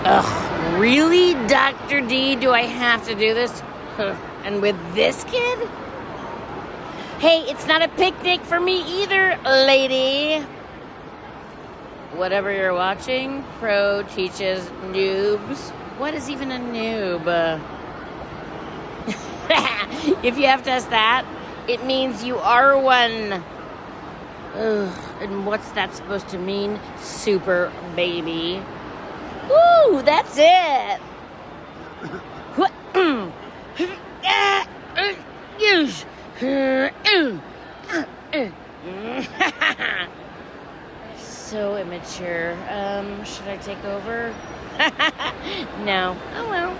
Ugh, really, Dr. D? Do I have to do this? And with this kid? Hey, it's not a picnic for me either, lady. Whatever you're watching, Pro teaches noobs. What is even a noob? If you have to ask that, it means you are one. Ugh, and what's that supposed to mean? Super baby. Ooh, that's it. So immature. Should I take over? No. Oh well.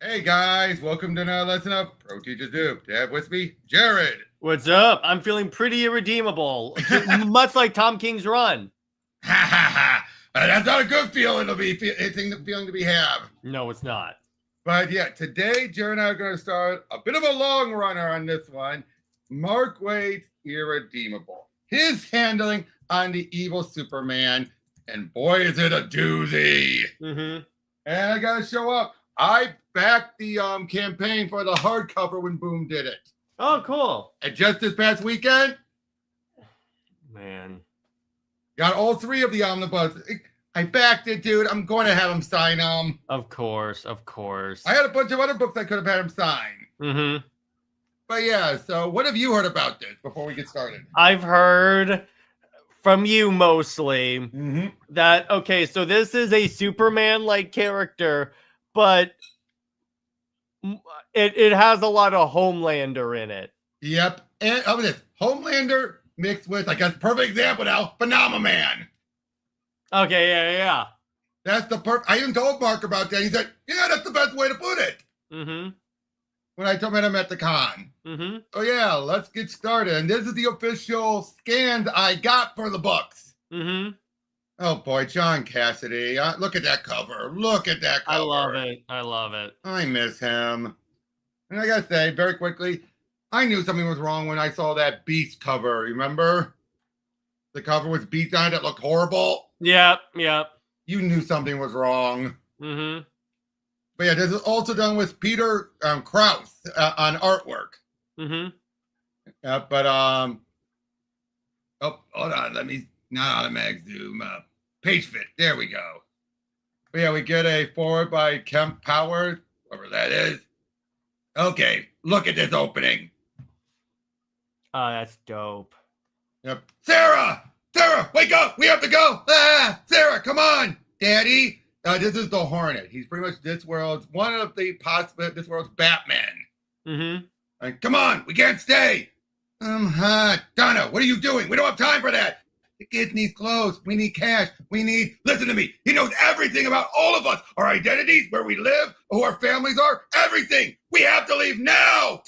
Hey guys, welcome to another lesson of Pro Teachers Do. To have with me, Jared. What's up? I'm feeling pretty irredeemable, much like Tom King's Run. Ha ha ha! That's not a good feeling to be feeling to be have. No, it's not. But yeah, today Jared and I are going to start a bit of a long runner on this one. Mark Waid Irredeemable. His handling on the evil Superman, and boy, is it a doozy! Mm-hmm. And I got to show up. I backed the campaign for the hardcover when Boom did it. Oh, cool. And just this past weekend, man, got all three of the omnibus. I backed it, dude. I'm going to have him sign them. Of course, of course. I had a bunch of other books I could have had him sign. Mm-hmm. But yeah, so what have you heard about this before we get started? I've heard from you mostly Mm-hmm. that, okay, so this is a Superman-like character, but it has a lot of Homelander in it. Yep. And over this, Homelander mixed with, like, a perfect example now, Phenomena Man. Okay, yeah. That's the perfect. I even told Mark about that. He said, yeah, that's the best way to put it. Mm-hmm. When I met him at the con. Mm-hmm. Oh yeah, let's get started. And this is the official scans I got for the books. Mm-hmm. Oh boy, John Cassidy. Look at that cover. Look at that cover. I love it. I love it. I miss him. And I gotta say, very quickly, I knew something was wrong when I saw that Beast cover. Remember? The cover with Beast on it that looked horrible. Yep. You knew something was wrong. Mm-hmm. But yeah, this is also done with Peter Krause on artwork. Mm-hmm. Oh, hold on. Let me, not automatic zoom up. Page fit. There we go. But yeah, we get a forward by Kemp Powers, whoever that is. Okay, look at this opening. Oh, that's dope. Yep. Sarah, wake up. We have to go. Sarah, come on. Daddy. This is the Hornet. He's pretty much this world's, one of the possible, this world's Batman. Mm-hmm. Come on, we can't stay. Donna, what are you doing? We don't have time for that. The kids need clothes. We need cash. Listen to me. He knows everything about all of us, our identities, where we live, who our families are, everything. We have to leave now.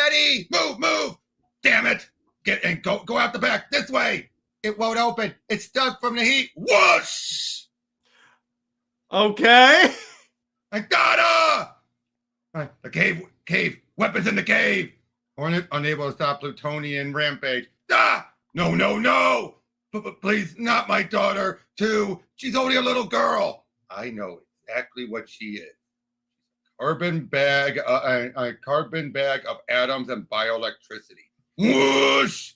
Eddie, move. Damn it. Go out the back this way. It won't open. It's stuck from the heat. Whoosh. Okay. Donna! The cave. Weapons in the cave. Hornet unable to stop Plutonian rampage. No. But please, not my daughter, too. She's only a little girl. I know exactly what she is. A carbon bag of atoms and bioelectricity. Whoosh!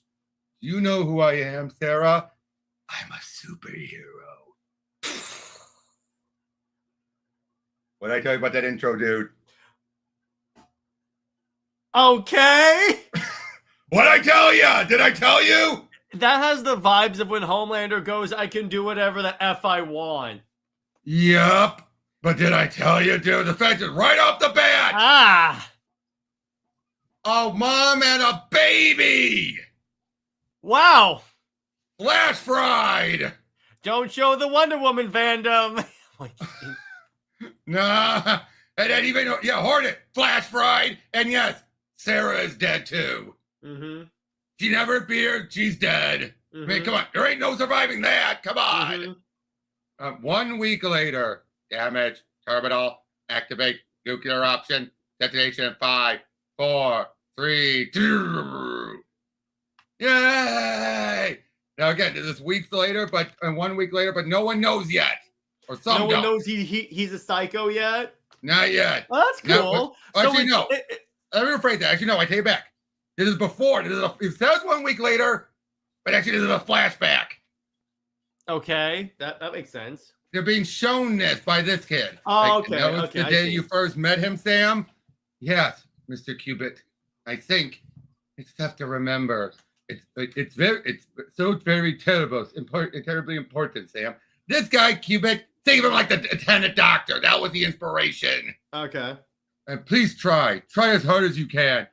You know who I am, Sarah? I'm a superhero. What did I tell you about that intro, dude? Okay. What'd I tell you? Did I tell you? That has the vibes of when Homelander goes, I can do whatever the F I want. Yup. But did I tell you, dude? The fact is right off the bat. A mom and a baby. Wow. Flash fried. Don't show the Wonder Woman fandom. Nah. And then even, Hornet, flash fried. And yes, Sarah is dead too. Mm-hmm. She never appeared. She's dead. Mm-hmm. I mean, come on. There ain't no surviving that. Come on. Mm-hmm. 1 week later, damage, terminal, activate, nuclear option, detonation in 5, 4, 3, 2. Yay! Now again, this is weeks later, and 1 week later, but no one knows yet, or some No one don't. knows he's a psycho yet. Not yet. Well, that's cool. Actually, no. Let me rephrase that. Actually, no. I take it back. This is before. It says 1 week later, but actually, this is a flashback. Okay, that makes sense. They're being shown this by this kid. Oh, okay. That was Okay, the day you first met him, Sam. Yes, Mr. Cubit. I think it's tough to remember. It's very terrible, terribly important, Sam. This guy, Cubit, think of him like the attendant doctor. That was the inspiration. Okay. And please try as hard as you can.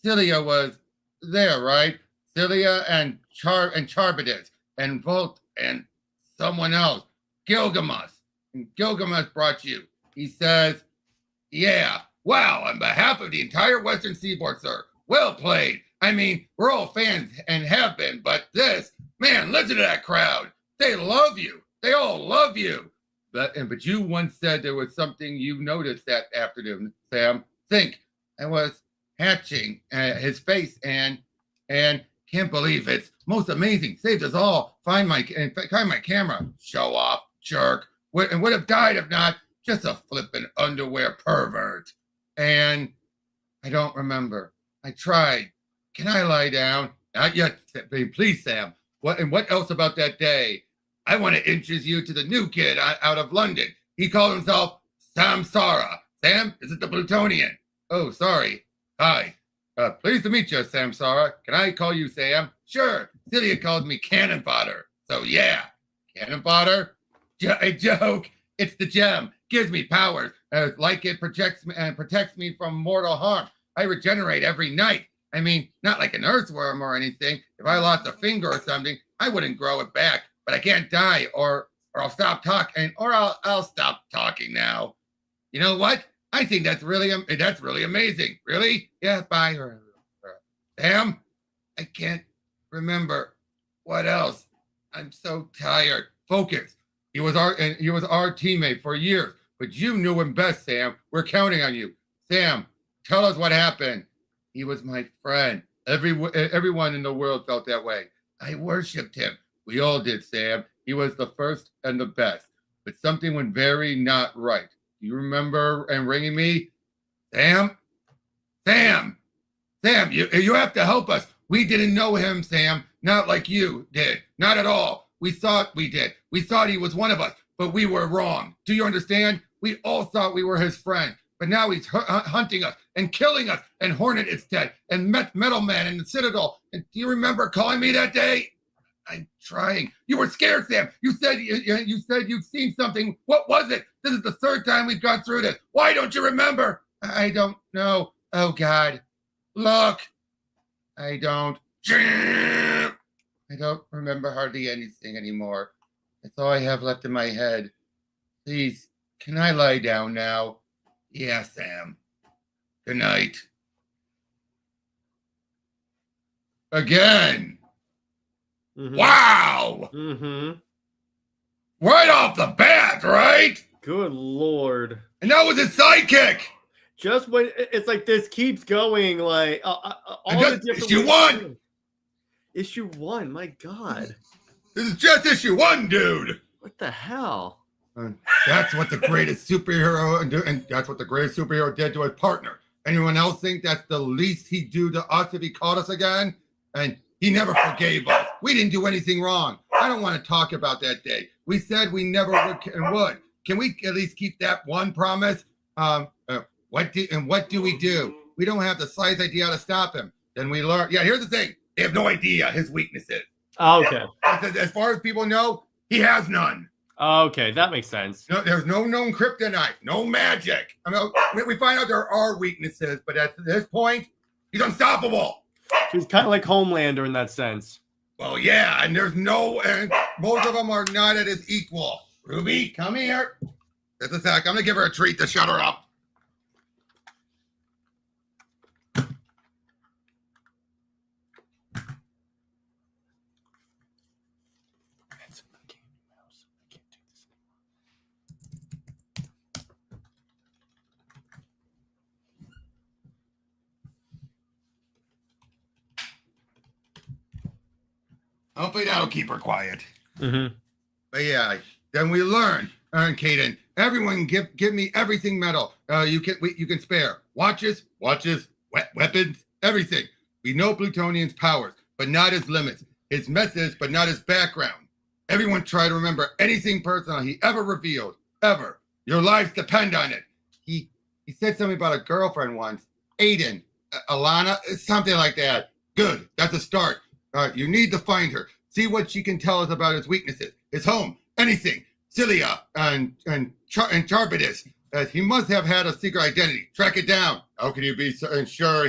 Celia was there, right? Celia and Charbidus and Volt and someone else, Gilgamesh. And Gilgamesh brought you. He says, "Yeah, wow, on behalf of the entire Western Seaboard, sir. Well played. I mean, we're all fans and have been, but man, listen to that crowd. They love you. They all love you." But you once said there was something you noticed that afternoon, Sam. Think. I was hatching his face and can't believe it's most amazing. Saved us all. Find my camera. Show off, jerk. And would have died if not. Just a flippin' underwear pervert. And I don't remember. I tried. Can I lie down? Not yet. Please, Sam. What else about that day? I want to introduce you to the new kid out of London. He called himself Samsara. Sam, is it the Plutonian? Oh, sorry. Hi. Pleased to meet you, Samsara. Can I call you Sam? Sure. Celia calls me cannon fodder. So yeah. Cannon fodder? A joke. It's the gem. Gives me powers. Like it protects me from mortal harm. I regenerate every night. I mean, not like an earthworm or anything. If I lost a finger or something, I wouldn't grow it back. But I can't die, or I'll stop talking, or I'll stop talking now. You know what? I think that's really amazing. Really? Yeah. Bye. Sam, I can't remember what else. I'm so tired. Focus. He was our teammate for years, but you knew him best, Sam. We're counting on you. Sam, tell us what happened. He was my friend. Everyone in the world felt that way. I worshipped him. We all did, Sam. He was the first and the best. But something went very not right. You remember ringing me? Sam? Sam, you have to help us. We didn't know him, Sam. Not like you did. Not at all. We thought we did. We thought he was one of us, but we were wrong. Do you understand? We all thought we were his friend. But now he's hunting us and killing us. And Hornet is dead. And Metal Man and the Citadel. And do you remember calling me that day? I'm trying. You were scared, Sam. You said you'd seen something. What was it? This is the third time we've gone through this. Why don't you remember? I don't know. Oh, God. Look. I don't remember hardly anything anymore. That's all I have left in my head. Please, can I lie down now? Yeah, Sam. Good night. Again. Mm-hmm. Wow! Mm-hmm. Right off the bat, right? Good Lord. And that was his sidekick. Just when it's like this keeps going, like all the different issue 1. Issue 1, my God. This is just issue 1, dude. What the hell? And that's what the greatest superhero and that's what the greatest superhero did to his partner. Anyone else think that's the least he'd do to us if he caught us again? And he never forgave us. We didn't do anything wrong. I don't want to talk about that day. We said we never would. Can we at least keep that one promise? What do we do? We don't have the slightest idea how to stop him. Then we learn. Yeah, here's the thing. They have no idea his weaknesses. Okay. As far as people know, he has none. Okay, that makes sense. No, there's no known kryptonite, no magic. I mean, we find out there are weaknesses, but at this point, he's unstoppable. He's kind of like Homelander in that sense. Well, yeah, and most of them are not at his equal. Ruby, come here. Just a sec. I'm going to give her a treat to shut her up. Hopefully that'll keep her quiet. Mm-hmm. But yeah, then we learn, Caden. Everyone, give me everything metal. You can spare watches, weapons, everything. We know Plutonian's powers, but not his limits. His methods, but not his background. Everyone try to remember anything personal he ever revealed, ever. Your lives depend on it. He said something about a girlfriend once, Aiden, Alana, something like that. Good, that's a start. You need to find her. See what she can tell us about his weaknesses, his home, anything. Cilia and Charbidus. He must have had a secret identity. Track it down. How can you be so sure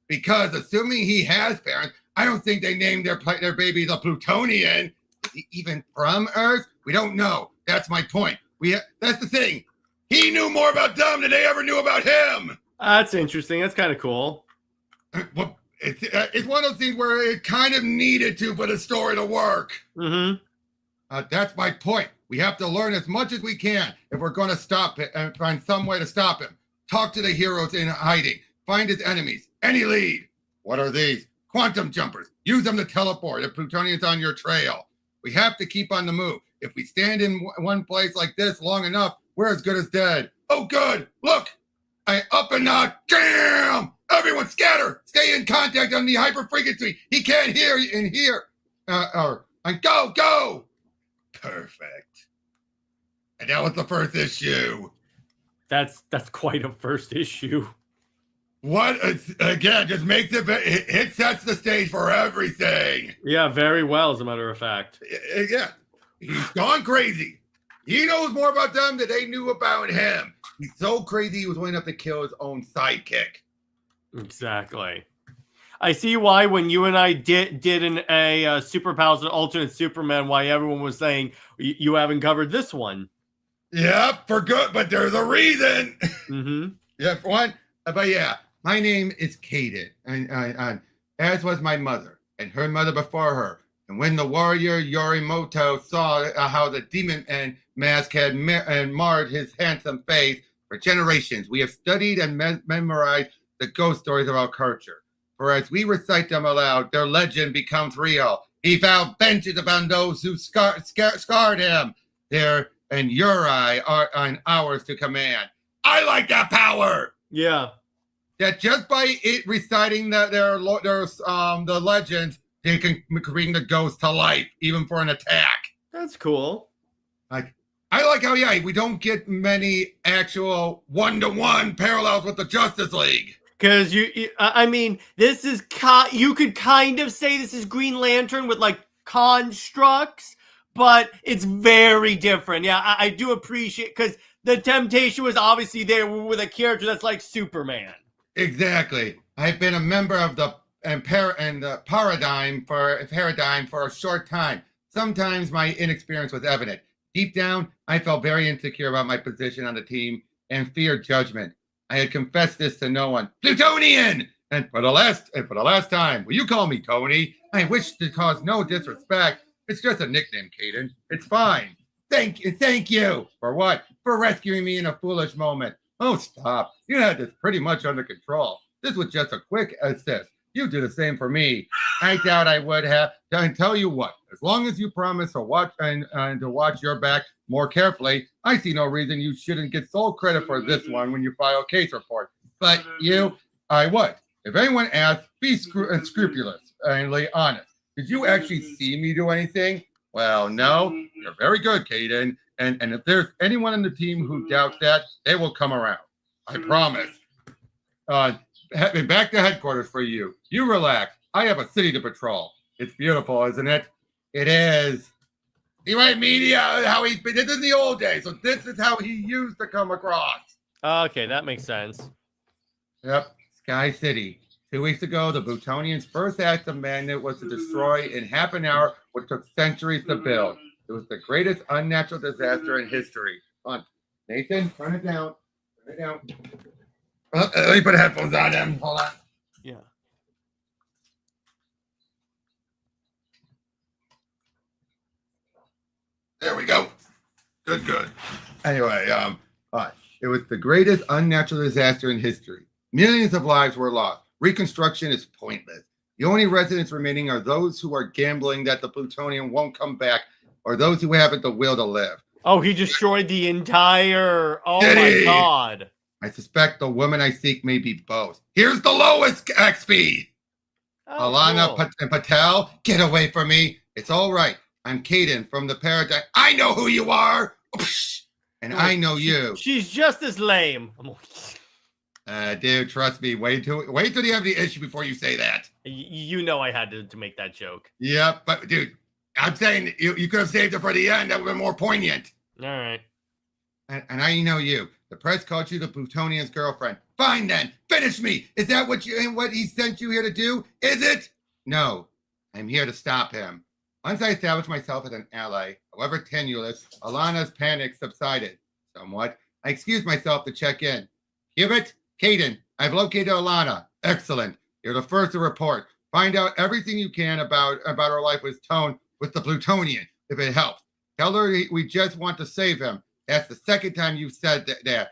because assuming he has parents, I don't think they named their baby the Plutonian. Is he even from Earth? We don't know. That's my point. That's the thing. He knew more about them than they ever knew about him. That's interesting. That's kind of cool. Well, it's one of those things where it kind of needed to for the story to work. Mm-hmm. That's my point. We have to learn as much as we can if we're going to stop it and find some way to stop him. Talk to the heroes in hiding. Find his enemies. Any lead. What are these? Quantum jumpers. Use them to teleport if Plutonian's on your trail. We have to keep on the move. If we stand in one place like this long enough, we're as good as dead. Oh, good. Look. Up and out. Damn. Everyone scatter. Stay in contact on the hyperfrequency. He can't hear in here. Go. Perfect. And that was the first issue. That's quite a first issue. What? Again, just makes it sets the stage for everything. Yeah, very well, as a matter of fact. Yeah. He's gone crazy. He knows more about them than they knew about him. He's so crazy he was willing to kill his own sidekick. Exactly. I see why when you and I did a Superpowers and Alternate Superman, why everyone was saying you haven't covered this one. Yep, for good, but there's a reason. Mm-hmm. Yeah, for one. But yeah, my name is Kaden, and as was my mother, and her mother before her. And when the warrior Yorimoto saw how the demon and mask had marred his handsome face, for generations we have studied and memorized the ghost stories of our culture. For as we recite them aloud, their legend becomes real. He vowed vengeance upon those who scarred him. And Uri are ours to command. I like that power. Yeah. That just by it reciting the legends, they can bring the ghost to life, even for an attack. That's cool. I like how we don't get many actual one-to-one parallels with the Justice League. Because this is you could kind of say this is Green Lantern with like constructs, but it's very different. Yeah, I do appreciate, because the temptation was obviously there with a character that's like Superman. Exactly. I've been a member of the paradigm for a short time. Sometimes my inexperience was evident. Deep down, I felt very insecure about my position on the team and feared judgment. I had confessed this to no one. Plutonian! And for the last time, will you call me Tony? I wish to cause no disrespect. It's just a nickname, Caden. It's fine. Thank you. For what? For rescuing me in a foolish moment. Oh, stop. You had this pretty much under control. This was just a quick assist. You do the same for me. I doubt I would have. And tell you what, as long as you promise to watch and to watch your back more carefully, I see no reason you shouldn't get sole credit for this one when you file a case report. But I would. If anyone asks, be scrupulous and honest. Did you actually see me do anything? Well, no. You're very good, Caden. And if there's anyone in the team who doubts that, they will come around. I promise. Back to headquarters for you. You relax. I have a city to patrol. It's beautiful, isn't it? It is. He might media this is the old days, so this is how he used to come across. Okay, that makes sense. Yep, Sky City. 2 weeks ago, the Plutonian's first act of madness was to destroy in half an hour what took centuries to build. It was the greatest unnatural disaster in history. Come on, Nathan, turn it down. Turn it down. Let me put headphones on him. Hold on. Yeah. There we go. Good. Anyway, it was the greatest unnatural disaster in history. Millions of lives were lost. Reconstruction is pointless. The only residents remaining are those who are gambling that the Plutonian won't come back, or those who haven't the will to live. Oh, he destroyed the entire. Oh my City! god. I suspect the woman I seek may be both. Here's the lowest XP. Oh, Alana cool. Patel, get away from me. It's all right. I'm Kaden from the Paradigm. I know who you are. And I know you. She's just as lame. Dude, trust me. Wait till you have the issue before you say that. You know I had to make that joke. Yep, but dude, I'm saying you could have saved it for the end. That would have been more poignant. All right. And I know you. The press called you the Plutonian's girlfriend. Fine then, finish me. Is that what he sent you here to do? Is it? No, I'm here to stop him. Once I established myself as an ally, however tenuous, Alana's panic subsided somewhat. I excused myself to check in. Hubert, Kaden, I've located Alana. Excellent. You're the first to report. Find out everything you can about her life with Tone with the Plutonian, if it helps. Tell her we just want to save him. That's the second time you've said that.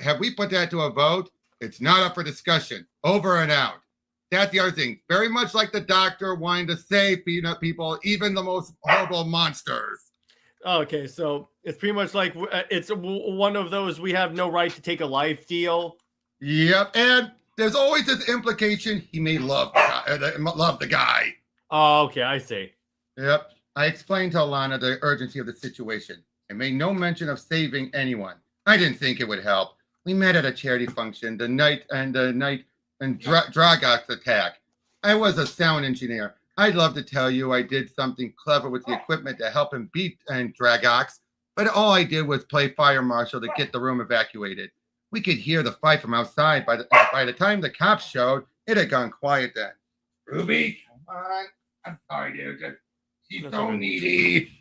Have we put that to a vote? It's not up for discussion. Over and out. That's the other thing. Very much like the doctor wanting to save people, even the most horrible monsters. Okay, so it's pretty much like it's one of those we have no right to take a life deal. Yep, and there's always this implication he may love the guy. Oh, okay, I see. Yep. I explained to Alana the urgency of the situation. I made no mention of saving anyone. I didn't think it would help. We met at a charity function the night Dragok's attack. I was a sound engineer. I'd love to tell you I did something clever with the equipment to help him beat Dragok's, but all I did was play fire marshal to get the room evacuated. We could hear the fight from outside. By the time the cops showed, it had gone quiet then. Ruby, come on. I'm sorry, dude. She's so needy.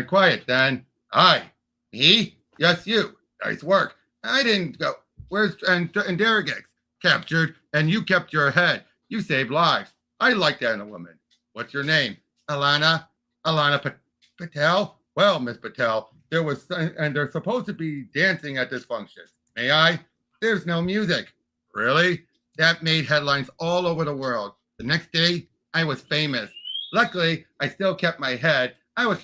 Quiet then. Hi. Me? Yes, you. Nice work. I didn't go. Where's and Derrigex? Captured, and you kept your head. You saved lives. I like that in a woman. What's your name? Alana Patel? Well, Miss Patel, they're supposed to be dancing at this function. May I? There's no music. Really? That made headlines all over the world. The next day, I was famous. Luckily, I still kept my head. Come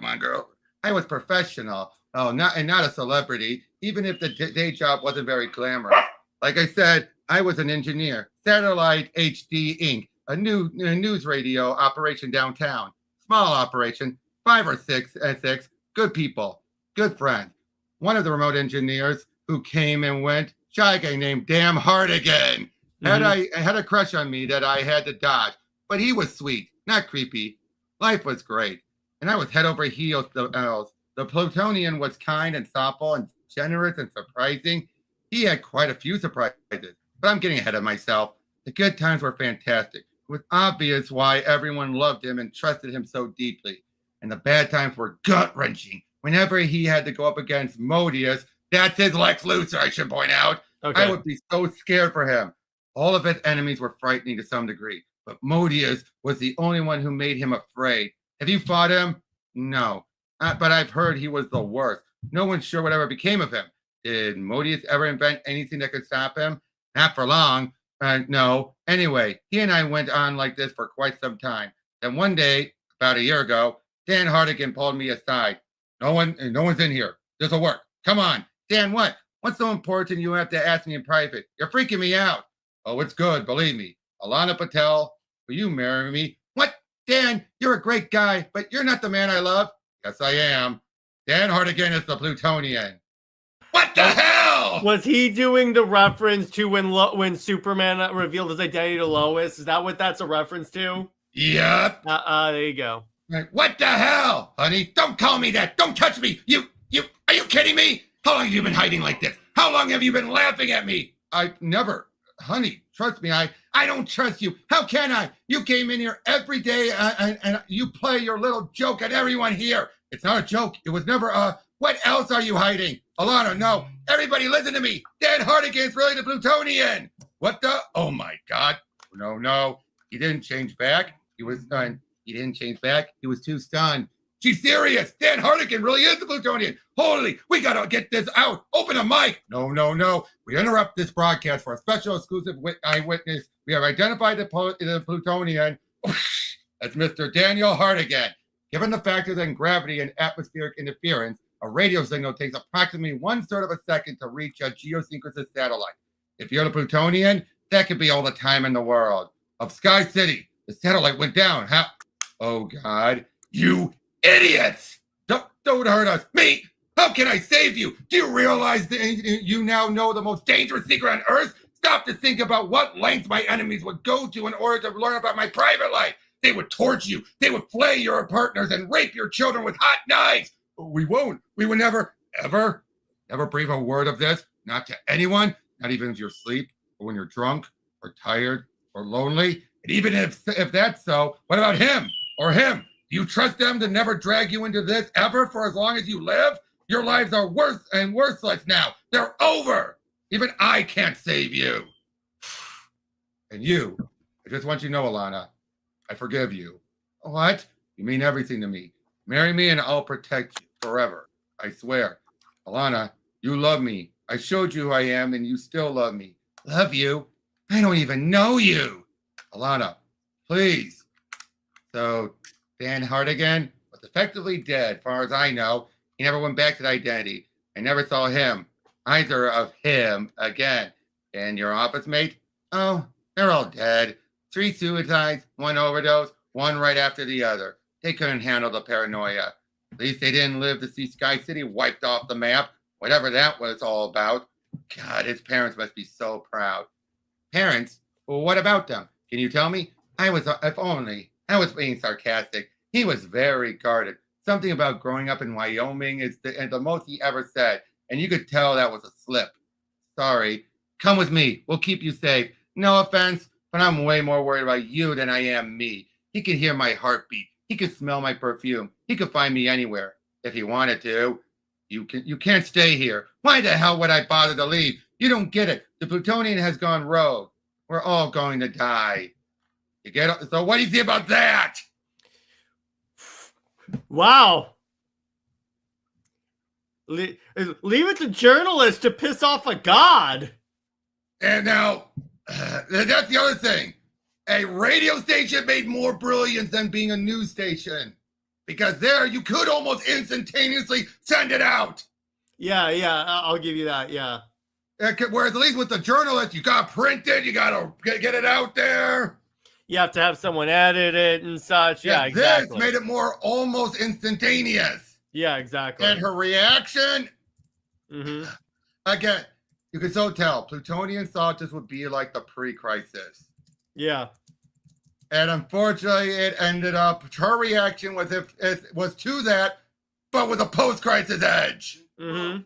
on, girl. I was professional. Oh, not a celebrity, even if the day job wasn't very glamorous. Like I said, I was an engineer. Satellite HD Inc., a news radio operation downtown. Small operation, 5 or 6 good people, good friends. One of the remote engineers who came and went, shy guy named Damn Hardigan. I had a crush on me that I had to dodge, but he was sweet, not creepy. Life was great, and I was head over heels. The Plutonian was kind and thoughtful and generous and surprising. He had quite a few surprises, but I'm getting ahead of myself. The good times were fantastic. It was obvious why everyone loved him and trusted him so deeply. And the bad times were gut-wrenching. Whenever he had to go up against Modius, that's his Lex Luthor, I should point out. Okay. I would be so scared for him. All of his enemies were frightening to some degree, but Modius was the only one who made him afraid. Have you fought him? No. But I've heard he was the worst. No one's sure whatever became of him. Did Modius ever invent anything that could stop him? Not for long. No. Anyway, he and I went on like this for quite some time. Then one day, about a year ago, Dan Hardigan pulled me aside. No one's in here. This'll work. Come on. Dan, what? What's so important you have to ask me in private? You're freaking me out. Oh, it's good. Believe me. Alana Patel, will you marry me? What? Dan, you're a great guy, but you're not the man I love. Yes, I am. Dan Hardigan is the Plutonian. What the hell? Was he doing the reference to when Superman revealed his identity to Lois? Is that what that's a reference to? Yep. There you go. What the hell? Honey, don't call me that. Don't touch me. Are you kidding me? How long have you been hiding like this? How long have you been laughing at me? I never. Honey, trust me, I don't trust you. How can I? You came in here every day and you play your little joke at everyone here. It's not a joke. It was never what else are you hiding? Alana, no. Everybody listen to me. Dan Hardigan's really the Plutonian. What the? Oh my God. No. He didn't change back. He was stunned. He didn't change back. He was too stunned. She's serious. Dan Hardigan really is the Plutonian. Holy, we gotta get this out. Open a mic. No, no, no. We interrupt this broadcast for a special exclusive eyewitness. We have identified the Plutonian. That's Mr. Daniel Hardigan. Given the factors in gravity and atmospheric interference, a radio signal takes approximately 1/3 of a second to reach a geosynchronous satellite. If you're the Plutonian, that could be all the time in the world. Of Sky City, the satellite went down. How? Oh, God. You idiots! Don't hurt us. Me? How can I save you? Do you realize that you now know the most dangerous secret on Earth? Stop to think about what lengths my enemies would go to in order to learn about my private life. They would torture you. They would flay your partners and rape your children with hot knives. We won't. We would never, ever breathe a word of this. Not to anyone, not even if you're asleep or when you're drunk or tired or lonely. And even if that's so, what about him or him? Do you trust them to never drag you into this ever for as long as you live? Your lives are worse and worthless now. They're over. Even I can't save you. And you, I just want you to know, Alana, I forgive you. What? You mean everything to me. Marry me and I'll protect you forever. I swear. Alana, you love me. I showed you who I am and you still love me. Love you? I don't even know you. Alana, please. So, Dan Hardigan was effectively dead, as far as I know. He never went back to the identity. I never saw him, either of him, again. And your office mate? Oh, they're all dead. 3 suicides, 1 overdose, 1 right after the other. They couldn't handle the paranoia. At least they didn't live to see Sky City wiped off the map, whatever that was all about. God, his parents must be so proud. Parents? Well, what about them? Can you tell me? If only. I was being sarcastic. He was very guarded. Something about growing up in Wyoming is the most he ever said, and you could tell that was a slip. Sorry. Come with me. We'll keep you safe. No offense, but I'm way more worried about you than I am me. He can hear my heartbeat. He can smell my perfume. He could find me anywhere if he wanted to. You can't stay here. Why the hell would I bother to leave? You don't get it. The Plutonian has gone rogue. We're all going to die. You get it? So what do you think about that? Wow. Leave it to journalists to piss off a god. And now, that's the other thing. A radio station made more brilliance than being a news station. Because there, you could almost instantaneously send it out. Yeah, I'll give you that, yeah. Whereas at least with the journalist, you got to print it, you got to get it out there. You have to have someone edit it and such. Yeah, exactly. This made it more almost instantaneous. Yeah, exactly. And her reaction, mm-hmm. Again, you could so tell, Plutonian thought this would be like the pre-crisis. Yeah. And unfortunately, it ended up, her reaction was to that, but with a post-crisis edge. Mm-hmm.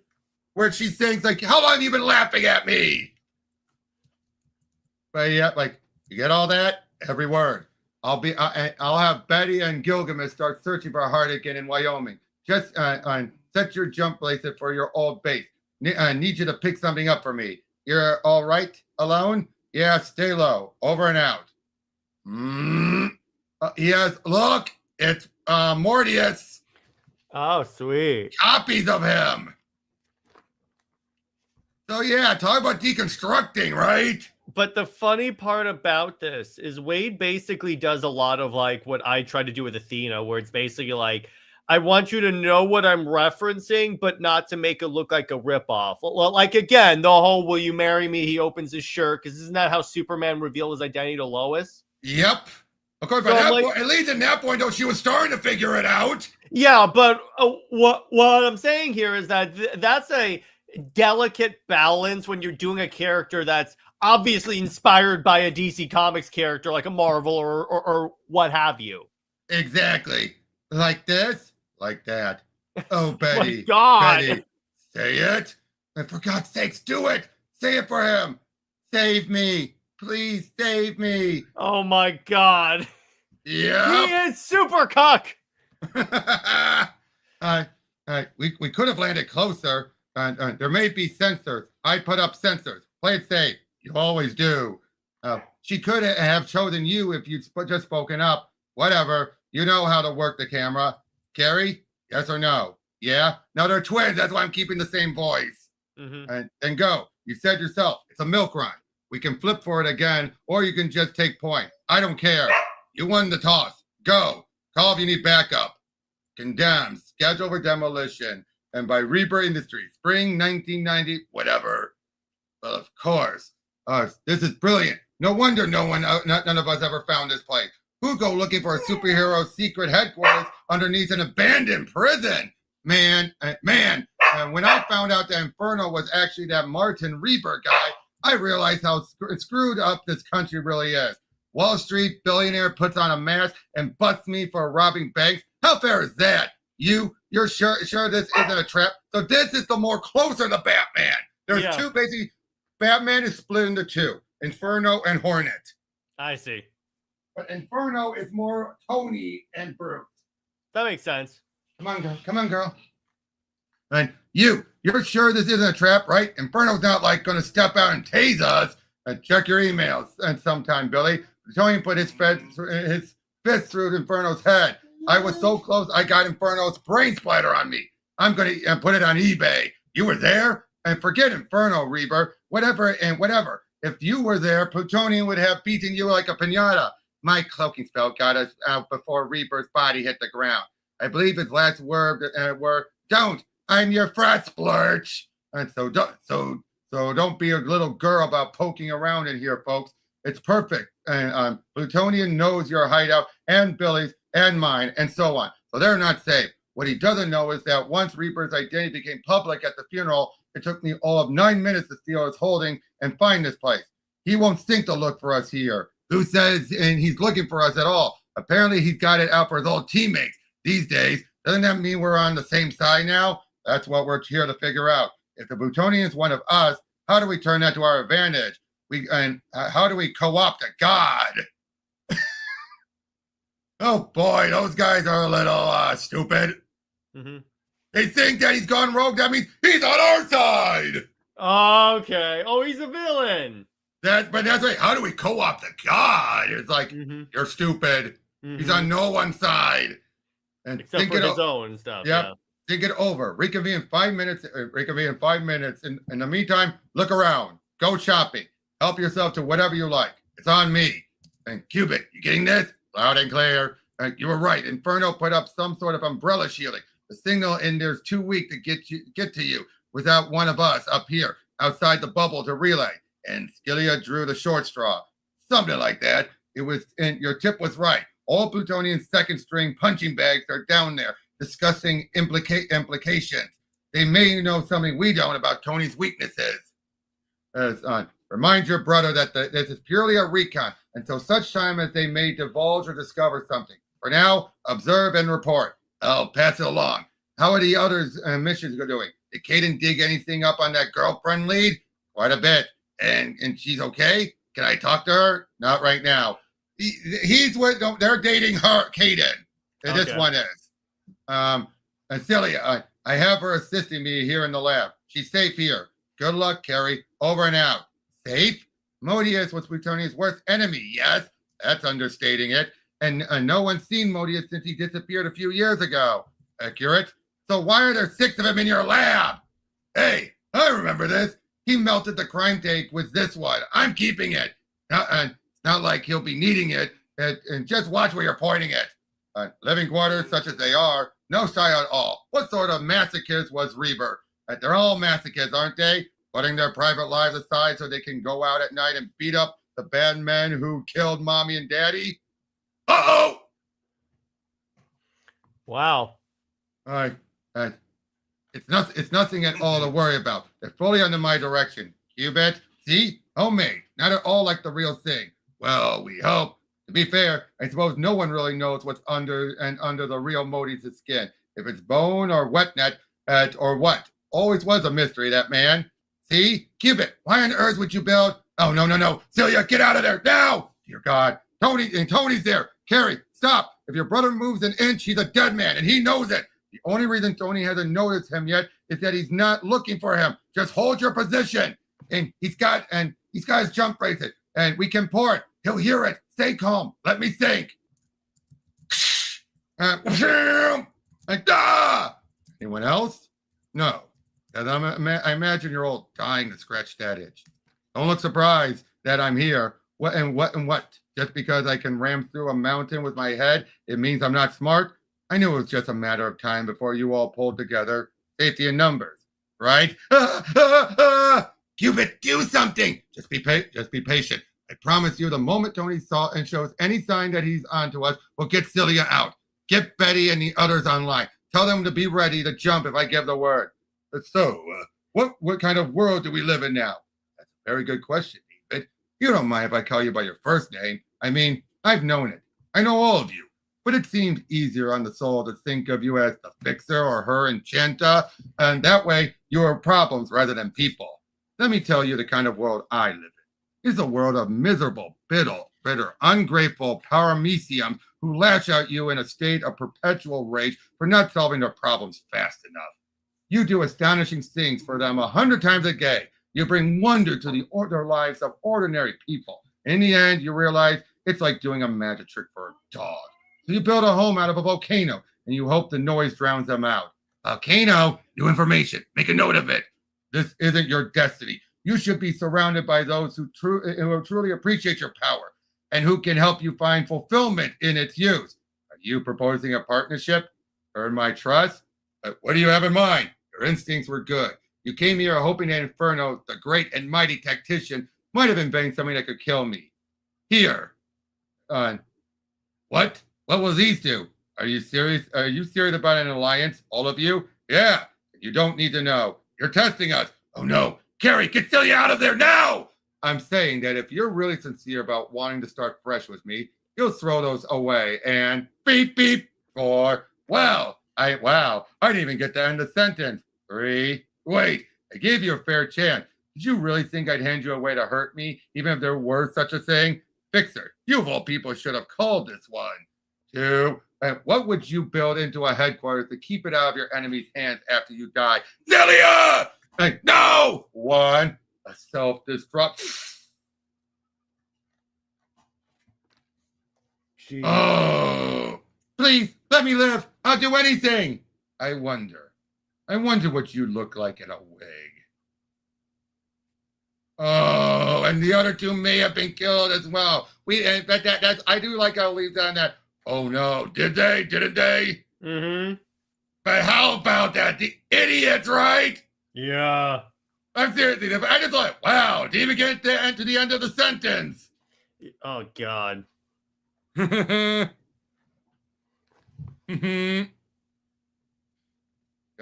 Where she sings like, how long have you been laughing at me? But yeah, like, you get all that? Every word. I'll have Betty and Gilgamesh start searching for Hardigan in Wyoming. Just set your jump bracelet for your old base. Need you to pick something up for me. You're all right alone? Yeah, stay low. Over and out. Yes, look, it's Mortius. Oh, sweet. Copies of him. So yeah, talk about deconstructing, right? But the funny part about this is Waid basically does a lot of like what I try to do with Athena, where it's basically like, I want you to know what I'm referencing, but not to make it look like a ripoff. Well, like again, the whole "Will you marry me?" He opens his shirt because isn't that how Superman revealed his identity to Lois? Yep. Of course, by that point, at least at that point, though, she was starting to figure it out. Yeah, but what I'm saying here is that that's a delicate balance when you're doing a character that's obviously inspired by a DC Comics character like a Marvel or what have you. Exactly. Like this, like that. Oh, Betty. My God. Betty, say it. And for God's sakes, do it. Say it for him. Save me. Please save me. Oh, my God. Yeah. He is super cuck. We could have landed closer. There may be sensors. I put up sensors. Play it safe. You always do. She could have chosen you if you'd just spoken up. Whatever. You know how to work the camera. Carrie, yes or no? Yeah? Now they're twins. That's why I'm keeping the same voice. And then go. You said yourself, it's a milk run. We can flip for it again, or you can just take point. I don't care. You won the toss. Go. Call if you need backup. Condemned. Schedule for demolition. And by Reaper Industries. Spring 1990, whatever. Well, of course. This is brilliant. No wonder none of us ever found this place. Who'd go looking for a superhero secret headquarters underneath an abandoned prison? Man. And when I found out that Inferno was actually that Martin Reaper guy, I realized how screwed up this country really is. Wall Street billionaire puts on a mask and busts me for robbing banks. How fair is that? You're sure this isn't a trap? So this is the more closer to Batman. There's two basically. Batman is split into two, Inferno and Hornet. I see. But Inferno is more Tony and Bruce. That makes sense. Come on, girl. And you're sure this isn't a trap, right? Inferno's not like going to step out and tase us. Check your emails and sometime, Billy. Tony put his fist through Inferno's head. I was so close, I got Inferno's brain splatter on me. I'm going to put it on eBay. You were there? And forget Inferno, Reaper. Whatever. If you were there, Plutonian would have beaten you like a piñata. My cloaking spell got us out before Reaper's body hit the ground. I believe his last word were, "Don't. I'm your frat splurge." And so don't be a little girl about poking around in here, folks. It's perfect. And Plutonian knows your hideout and Billy's and mine and so on. So they're not safe. What he doesn't know is that once Reaper's identity became public at the funeral, it took me all of 9 minutes to steal his holding and find this place. He won't think to look for us here. Who says and he's looking for us at all? Apparently he's got it out for his old teammates these days. Doesn't that mean we're on the same side now? That's what we're here to figure out. If the Plutonian is one of us, how do we turn that to our advantage? How do we co-opt a god? Oh boy, those guys are a little stupid. They think that he's gone rogue. That means he's on our side. Okay. Oh, he's a villain. But that's right. How do we co-opt the god? It's like, you're stupid. He's on no one's side. And except for his own stuff. Yep. Yeah. Think it over. Reconvene in 5 minutes. In the meantime, look around. Go shopping. Help yourself to whatever you like. It's on me. And Cubit, you getting this? Loud and clear. You were right. Inferno put up some sort of umbrella shielding. The signal in there's too weak to get to you without one of us up here outside the bubble to relay. And Scylla drew the short straw. Something like that. And your tip was right. All Plutonian second string punching bags are down there discussing implications. They may know something we don't about Tony's weaknesses. Remind your brother that this is purely a recon until such time as they may divulge or discover something. For now, observe and report. I'll pass it along. How are the others' missions doing? Did Kaden dig anything up on that girlfriend lead? Quite a bit. And she's okay? Can I talk to her? Not right now. They're dating her, Kaden. Okay. This one is. And Celia, I have her assisting me here in the lab. She's safe here. Good luck, Carrie. Over and out. Safe? Modius was Plutonian's worst enemy, yes? That's understating it. And no one's seen Modius since he disappeared a few years ago. Accurate? So why are there 6 of them in your lab? Hey, I remember this. He melted the crime tape with this one. I'm keeping it. And it's not like he'll be needing it. And just watch where you're pointing it. Living quarters such as they are, no style at all. What sort of masochist was Reaver? They're all masochists, aren't they? Putting their private lives aside so they can go out at night and beat up the bad men who killed mommy and daddy? Uh-oh! Wow. All right. It's nothing at all to worry about. They're fully under my direction. Cubit, see? Homemade. Not at all like the real thing. Well, we hope. To be fair, I suppose no one really knows what's under the real Modius' skin. If it's bone or wetnet or what. Always was a mystery, that man. See? Cubit, why on earth would you build? Oh, no. Celia, get out of there now! Dear God. Tony's there. Carrie, stop. If your brother moves an inch, he's a dead man, and he knows it. The only reason Tony hasn't noticed him yet is that he's not looking for him. Just hold your position. And he's got his jump bracelet. And we can pour it. He'll hear it. Stay calm. Let me think. Like, ah! Anyone else? No. 'Cause I imagine you're all dying to scratch that itch. Don't look surprised that I'm here. What? Just because I can ram through a mountain with my head, it means I'm not smart? I knew it was just a matter of time before you all pulled together. Safety in numbers, right? Cupid, do something! Just be patient. I promise you, the moment Tony saw and shows any sign that he's onto us, we'll get Celia out. Get Betty and the others online. Tell them to be ready to jump if I give the word. So, what kind of world do we live in now? That's a very good question, David. You don't mind if I call you by your first name. I mean, I've known it. I know all of you. But it seems easier on the soul to think of you as the fixer or her enchanta, and that way you are problems rather than people. Let me tell you the kind of world I live in. It's a world of miserable, bitter, ungrateful parameciums who lash at you in a state of perpetual rage for not solving their problems fast enough. You do astonishing things for them 100 times a day. You bring wonder to their lives of ordinary people. In the end, you realize it's like doing a magic trick for a dog. So you build a home out of a volcano, and you hope the noise drowns them out. Volcano, new information. Make a note of it. This isn't your destiny. You should be surrounded by those who truly appreciate your power and who can help you find fulfillment in its use. Are you proposing a partnership? Earn my trust? What do you have in mind? Your instincts were good. You came here hoping that Inferno, the great and mighty tactician, might have invented something that could kill me. Here. What? What will these do? Are you serious? Are you serious about an alliance? All of you? Yeah. You don't need to know. You're testing us. Oh no. Carrie, get Celia out of there now! I'm saying that if you're really sincere about wanting to start fresh with me, you'll throw those away and beep, beep, 4. I didn't even get to end the sentence. 3. Wait, I gave you a fair chance. Did you really think I'd hand you away to hurt me, even if there were such a thing? Fixer, you of all people should have called this one. 2. What would you build into a headquarters to keep it out of your enemy's hands after you die? Celia! No! 1. A self-destruct. Jeez. Oh, please let me live. I'll do anything. I wonder what you look like in a wig. Oh, and the other 2 may have been killed as well. I do like how it leaves on that. Oh no, did they? Didn't they? Mm-hmm. But how about that? The idiots, right? Yeah. I'm seriously, I just thought, wow, didn't even get to the end of the sentence. Oh God. Come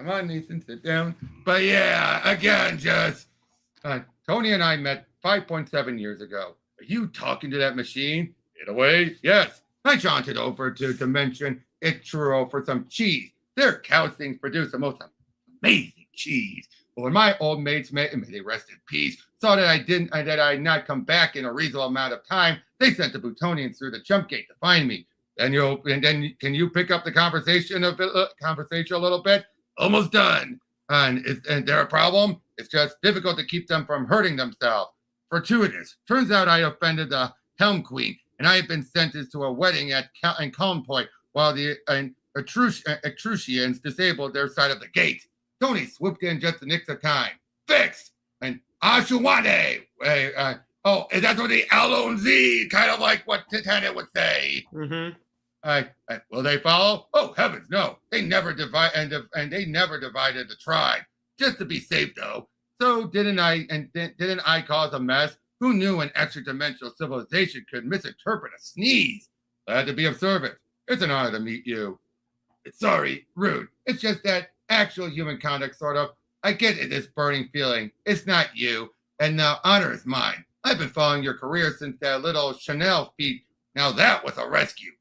on, Nathan, sit down. But yeah, again, just Tony and I met 5.7 years ago. Are you talking to that machine? In a way, yes. I jaunted over to Dimension Ichiro for some cheese. Their cow things produce the most amazing cheese. But when my old mates may they rest in peace, saw that I'd not come back in a reasonable amount of time, they sent the Plutonians through the jump gate to find me. Then can you pick up the conversation a little bit? Almost done. And there a problem? It's just difficult to keep them from hurting themselves. Fortuitous. Turns out I offended the Helm Queen, and I have been sentenced to a wedding in Calm Point while the Etruscians disabled their side of the gate. Tony swooped in just the nick of time. Fixed! And Ashuwane! That's what the L-O-N-Z, kind of like what Titania would say. Mm-hmm. Will they follow? Oh, heavens, no. They never divided the tribe. Just to be safe, though. So didn't I cause a mess? Who knew an extra-dimensional civilization could misinterpret a sneeze? Glad to be observant. It's an honor to meet you. Sorry, rude. It's just that actual human conduct, sort of. I get it, this burning feeling. It's not you, and the honor is mine. I've been following your career since that little Chanel feat. Now that was a rescue.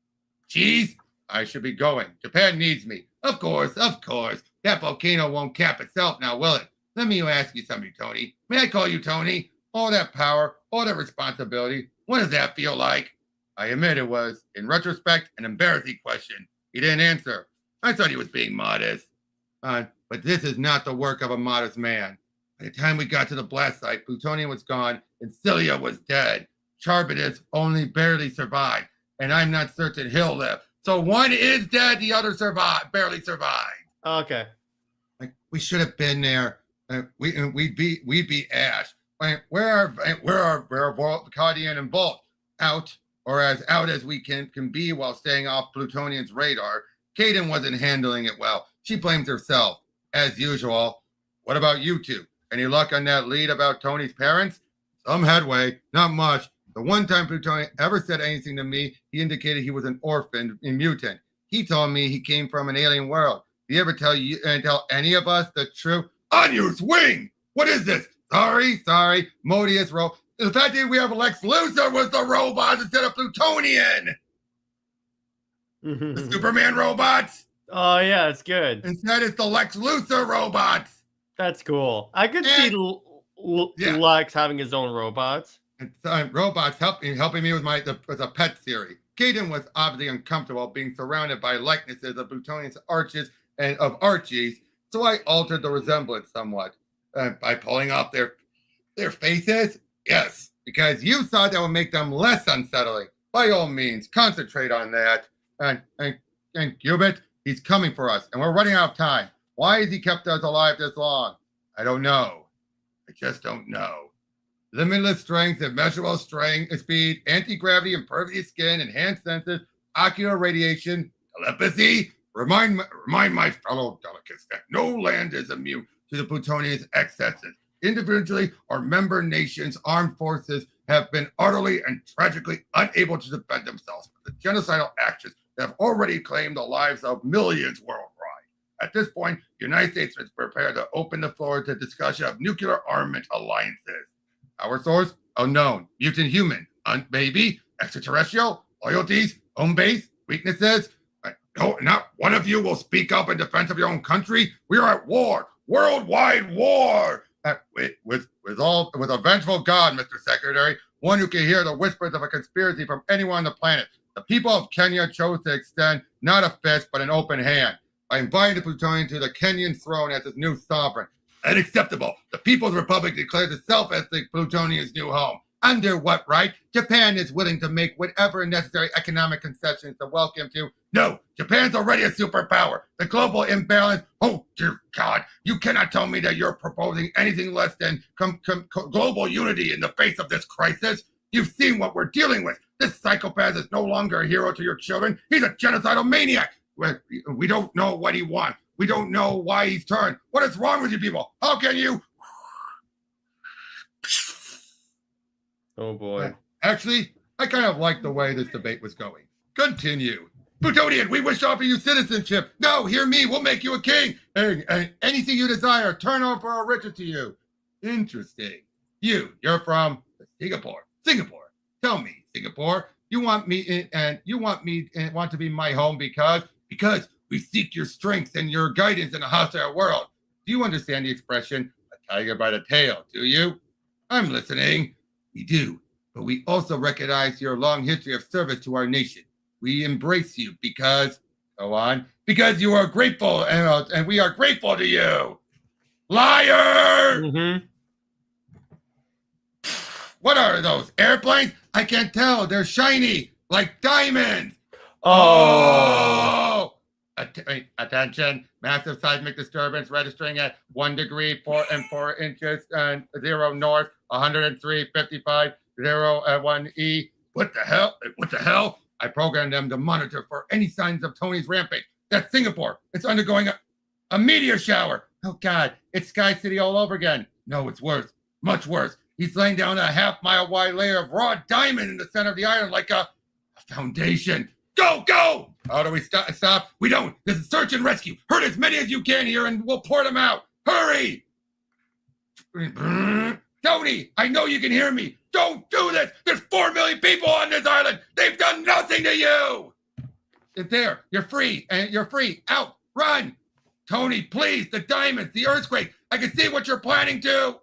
Cheese? I should be going. Japan needs me. Of course. That volcano won't cap itself now, will it? Let me ask you something, Tony. May I call you Tony? All that power, all that responsibility. What does that feel like? I admit it was, in retrospect, an embarrassing question. He didn't answer. I thought he was being modest. But this is not the work of a modest man. By the time we got to the blast site, Plutonian was gone and Celia was dead. Charbitus only barely survived, and I'm not certain he'll live. So one is dead, the other barely survived. Okay. Like, we should have been there. We'd be Ash. Where are Plutonian and Bolt? Out, or as out as we can be while staying off Plutonian's radar. Kaden wasn't handling it well. She blames herself, as usual. What about you two? Any luck on that lead about Tony's parents? Some headway, not much. The one time Plutonian ever said anything to me, he indicated he was an orphan and mutant. He told me he came from an alien world. Did he ever tell you and tell any of us the truth? On your swing! What is this? Sorry. Modius wrote. The fact that we have Lex Luthor was the robot instead of Plutonian. The Superman robots. Oh yeah, it's good. Instead, it's the Lex Luthor robots. That's cool. I could see Lex having his own robots. And robots helping me with with a pet theory. Kaden was obviously uncomfortable being surrounded by likenesses of Plutonian's arches and of Archie's, so I altered the resemblance somewhat by pulling off their faces. Yes, because you thought that would make them less unsettling. By all means, concentrate on that. And Cubit, he's coming for us, and we're running out of time. Why has he kept us alive this long? I don't know. I just don't know. Limitless strength, immeasurable strength, speed, anti-gravity, impervious skin, enhanced senses, ocular radiation, telepathy. Remind my fellow delegates that no land is immune to the Plutonian's excesses. Individually or member nations' armed forces have been utterly and tragically unable to defend themselves from the genocidal actions that have already claimed the lives of millions worldwide. At this point, the United States is prepared to open the floor to discussion of nuclear armament alliances. Our source, unknown, mutant human, baby, extraterrestrial, loyalties, home base, weaknesses. No, not one of you will speak up in defense of your own country. We are at war, worldwide war. With a vengeful God, Mr. Secretary, one who can hear the whispers of a conspiracy from anyone on the planet. The people of Kenya chose to extend not a fist, but an open hand by inviting the Plutonian to the Kenyan throne as its new sovereign. Unacceptable. The People's Republic declares itself as the Plutonian's new home. Under what right? Japan is willing to make whatever necessary economic concessions to welcome to. No, Japan's already a superpower. The global imbalance. Oh, dear God. You cannot tell me that you're proposing anything less than global unity in the face of this crisis. You've seen what we're dealing with. This psychopath is no longer a hero to your children. He's a genocidal maniac. We don't know what he wants. We don't know why he's turned. What is wrong with you people? How can you? Oh boy. Actually, I kind of like the way this debate was going. Continue. Plutonian, we wish to offer you citizenship. No, hear me. We'll make you a king. Anything you desire, turn over our riches to you. Interesting. You're from Singapore. Singapore. Tell me, Singapore, you want to be my home because we seek your strength and your guidance in a hostile world. Do you understand the expression, a tiger by the tail, do you? I'm listening. We do, but we also recognize your long history of service to our nation. We embrace you because you are grateful, and we are grateful to you. Liar! Mm-hmm. What are those, airplanes? I can't tell. They're shiny, like diamonds. Oh! Attention, massive seismic disturbance registering at 1 degree, 4 inches, and 0 north, 103.55, 1 E. What the hell? I programmed them to monitor for any signs of Tony's rampage. That's Singapore. It's undergoing a meteor shower. Oh, God, it's Sky City all over again. No, it's worse, much worse. He's laying down a half-mile-wide layer of raw diamond in the center of the island like a foundation. Go! How do we stop? We don't. This is search and rescue. Hurt as many as you can here, and we'll pour them out. Hurry! Tony, I know you can hear me. Don't do this. There's 4 million people on this island. They've done nothing to you. It's there. You're free. Out. Run. Tony, please. The diamonds, the earthquake. I can see what you're planning to.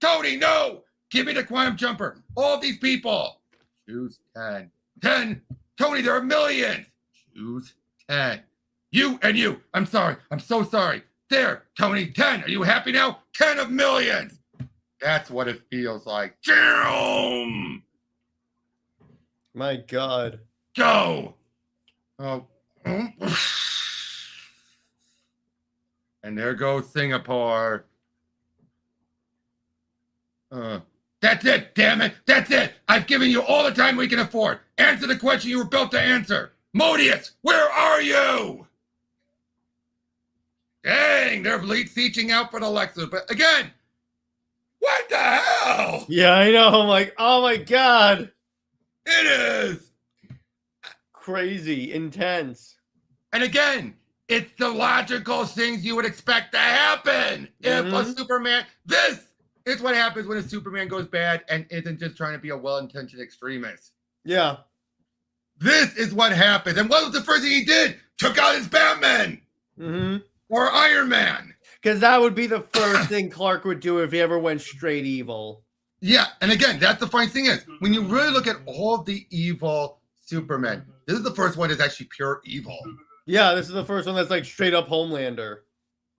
Tony, no. Give me the quantum jumper. All these people. Choose 10. 10. Tony, there are millions. Choose 10. You and you. I'm sorry. I'm so sorry. There, Tony, 10. Are you happy now? 10 of millions. That's what it feels like. Jam! My God. go. Oh. And there goes Singapore. That's it, damn it. That's it. I've given you all the time we can afford. Answer the question you were built to answer. Modius, where are you? Dang, they're seaching out for the Lexus. But again, what the hell? Yeah, I know. I'm like, oh my God. It is. Crazy, intense. And again, it's the logical things you would expect to happen. If a Superman, this is what happens when a Superman goes bad and isn't just trying to be a well-intentioned extremist. Yeah. This is what happens. And what was the first thing he did? Took out his Batman. Or Iron Man. Because that would be the first thing Clark would do if he ever went straight evil. Yeah, and again, that's the funny thing is, when you really look at all of the evil Supermen, this is the first one that's actually pure evil. Yeah, this is the first one that's like straight up Homelander.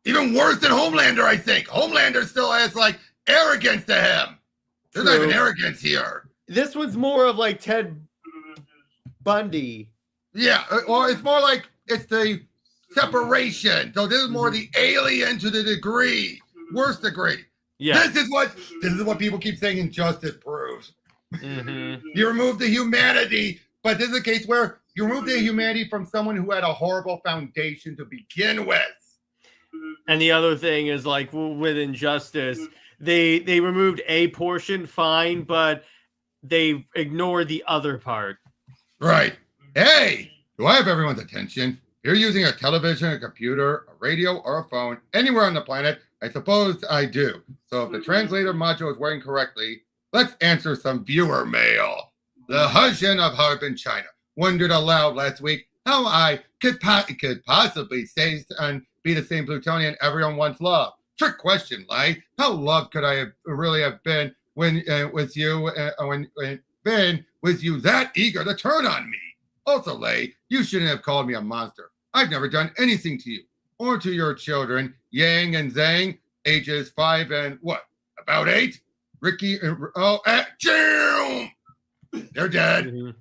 Even worse than Homelander, I think. Homelander still has like arrogance to him. There's not even arrogance here. This one's more of like Ted Bundy. Yeah, or it's more like it's the separation. So this is more the alien to the worst degree. Yeah. This is what people keep saying injustice proves. You remove the humanity, but this is a case where you remove the humanity from someone who had a horrible foundation to begin with. And the other thing is like with Injustice, they removed a portion, fine, but they ignored the other part. Right. Hey, do I have everyone's attention? You're using a television, a computer, a radio, or a phone anywhere on the planet. I suppose I do. So if the translator module is working correctly, let's answer some viewer mail. The husband of Harbin, China, wondered aloud last week how I could possibly say and be the same Plutonian everyone once loved. Trick question, like how loved could I really have been when with you that eager to turn on me? Also, Lay, you shouldn't have called me a monster. I've never done anything to you or to your children, Yang and Zhang, ages 5 and what? About 8? Ricky and they're dead.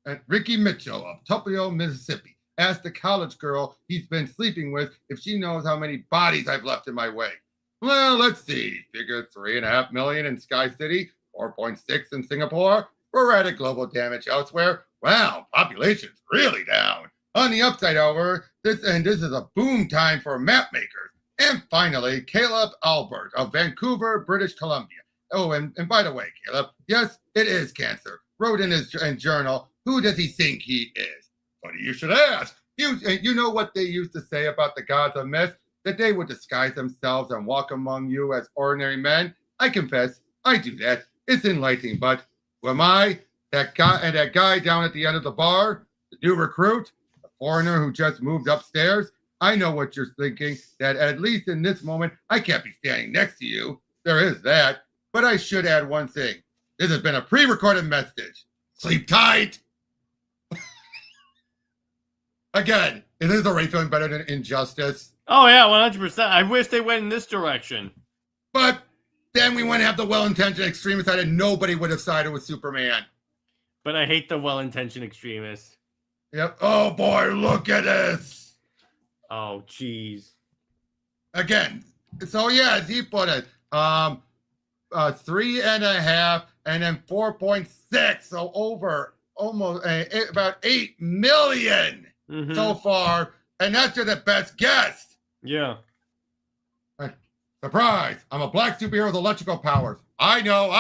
And Ricky Mitchell of Tupelo, Mississippi, asked the college girl he's been sleeping with if she knows how many bodies I've left in my way. Well, let's see. Figure 3.5 million in Sky City, 4.6 in Singapore, sporadic global damage elsewhere. Wow, population's really down. On the upside, however, this is a boom time for map makers. And finally, Caleb Albert of Vancouver, British Columbia. Oh, and by the way, Caleb, yes, it is cancer. Wrote in his journal, who does he think he is? Funny you should ask. You know what they used to say about the gods of myth? That they would disguise themselves and walk among you as ordinary men? I confess, I do that. It's enlightening, but who am I? That guy down at the end of the bar? The new recruit? The foreigner who just moved upstairs? I know what you're thinking, that at least in this moment, I can't be standing next to you. There is that. But I should add one thing. This has been a pre-recorded message. Sleep tight. Again, is this already feeling better than Injustice? Oh, yeah, 100%. I wish they went in this direction. But then we wouldn't have the well-intentioned extremist side and nobody would have sided with Superman. But I hate the well-intentioned extremists. Yep. Oh, boy, look at this. Oh, jeez. Again, so yeah, as he put it, 3.5 and then 4.6, so over almost about 8 million so far, and that's just the best guess. Yeah. Surprise! I'm a black superhero with electrical powers. I know.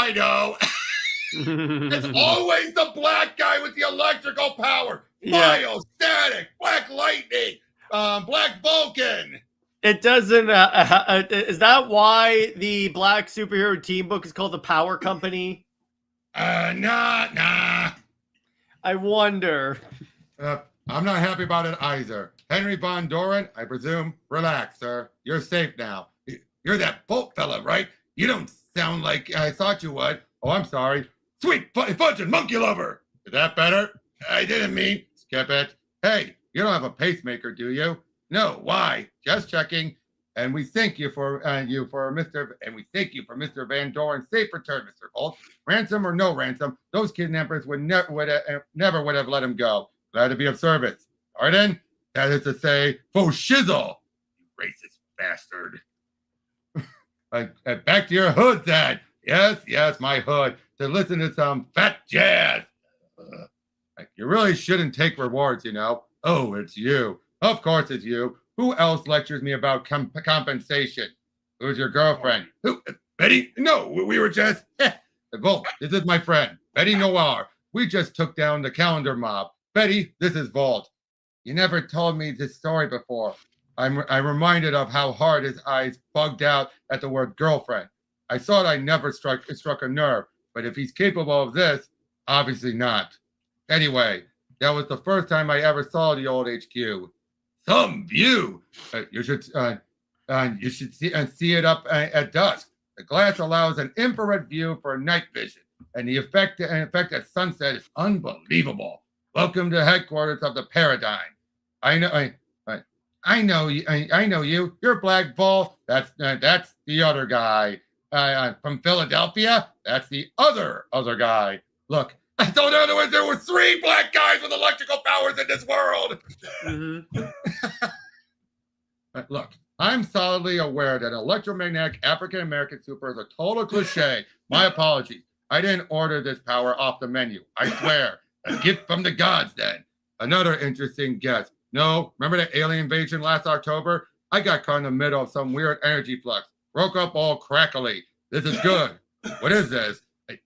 It's always the black guy with the electrical power. Yeah. Biostatic, black lightning, black Vulcan. It doesn't. Is that why the black superhero team book is called the Power Company? Nah. I wonder. I'm not happy about it either. Henry Von Doran, I presume. Relax, sir. You're safe now. You're that boat fella, right? You don't sound like I thought you would. Oh, I'm sorry. Sweet fudging monkey lover. Is that better? I didn't mean. Skip it. Hey, you don't have a pacemaker, do you? No, why? Just checking. And we thank you for Mr. Van Doren's safe return, Mr. Holt. Ransom or no ransom, those kidnappers never would have let him go. Glad to be of service. Pardon? That is to say, faux shizzle, you racist bastard. Back to your hood, then. Yes, my hood. To listen to some fat jazz. You really shouldn't take rewards, you know. Oh, it's you. Of course it's you. Who else lectures me about compensation? Who's your girlfriend? Who? Betty? No, we were just... Volt, this is my friend, Betty Noir. We just took down the calendar mob. Betty, this is Volt. You never told me this story before. I'm reminded of how hard his eyes bugged out at the word girlfriend. I thought I never struck a nerve, but if he's capable of this, obviously not. Anyway, that was the first time I ever saw the old HQ. Some view. You should see it up at dusk. The glass allows an infrared view for night vision, and the effect at sunset is unbelievable. Welcome to headquarters of the Paradigm. I know you. You're Black Bull. That's the other guy. From Philadelphia. That's the other guy. Look, I told you there were 3 black guys with electrical powers in this world. Mm-hmm. Look, I'm solidly aware that electromagnetic African-American super is a total cliche. My apologies. I didn't order this power off the menu. I swear. A gift from the gods, then. Another interesting guess. No, remember the alien invasion last October? I got caught in the middle of some weird energy flux. Broke up all crackly. This is good. What is this?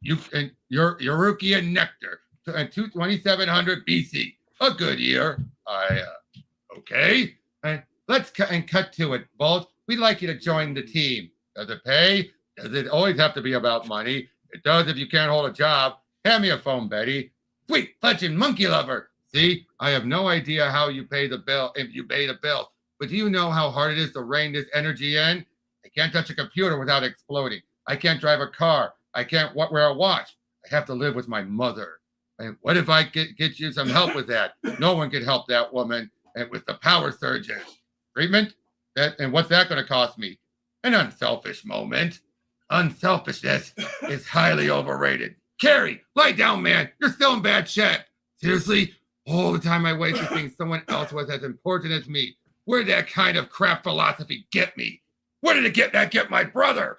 Eurukian nectar. 2700 BC. A good year. Okay. Let's cut to it, Bolt. We'd like you to join the team. Does it pay? Does it always have to be about money? It does if you can't hold a job. Hand me a phone, Betty. Sweet, fletching monkey lover. See, I have no idea how you pay the bill if you pay the bill. But do you know how hard it is to rein this energy in? I can't touch a computer without exploding. I can't drive a car. I can't wear a watch. I have to live with my mother. And what if I get you some help with that? No one can help that woman. And with the power surges. Treatment? And what's that going to cost me? An unselfish moment. Unselfishness is highly overrated. Carrie, lie down, man. You're still in bad shape. Seriously? All the time I wasted thinking someone else was as important as me. Where did that kind of crap philosophy get me? Where did it get my brother?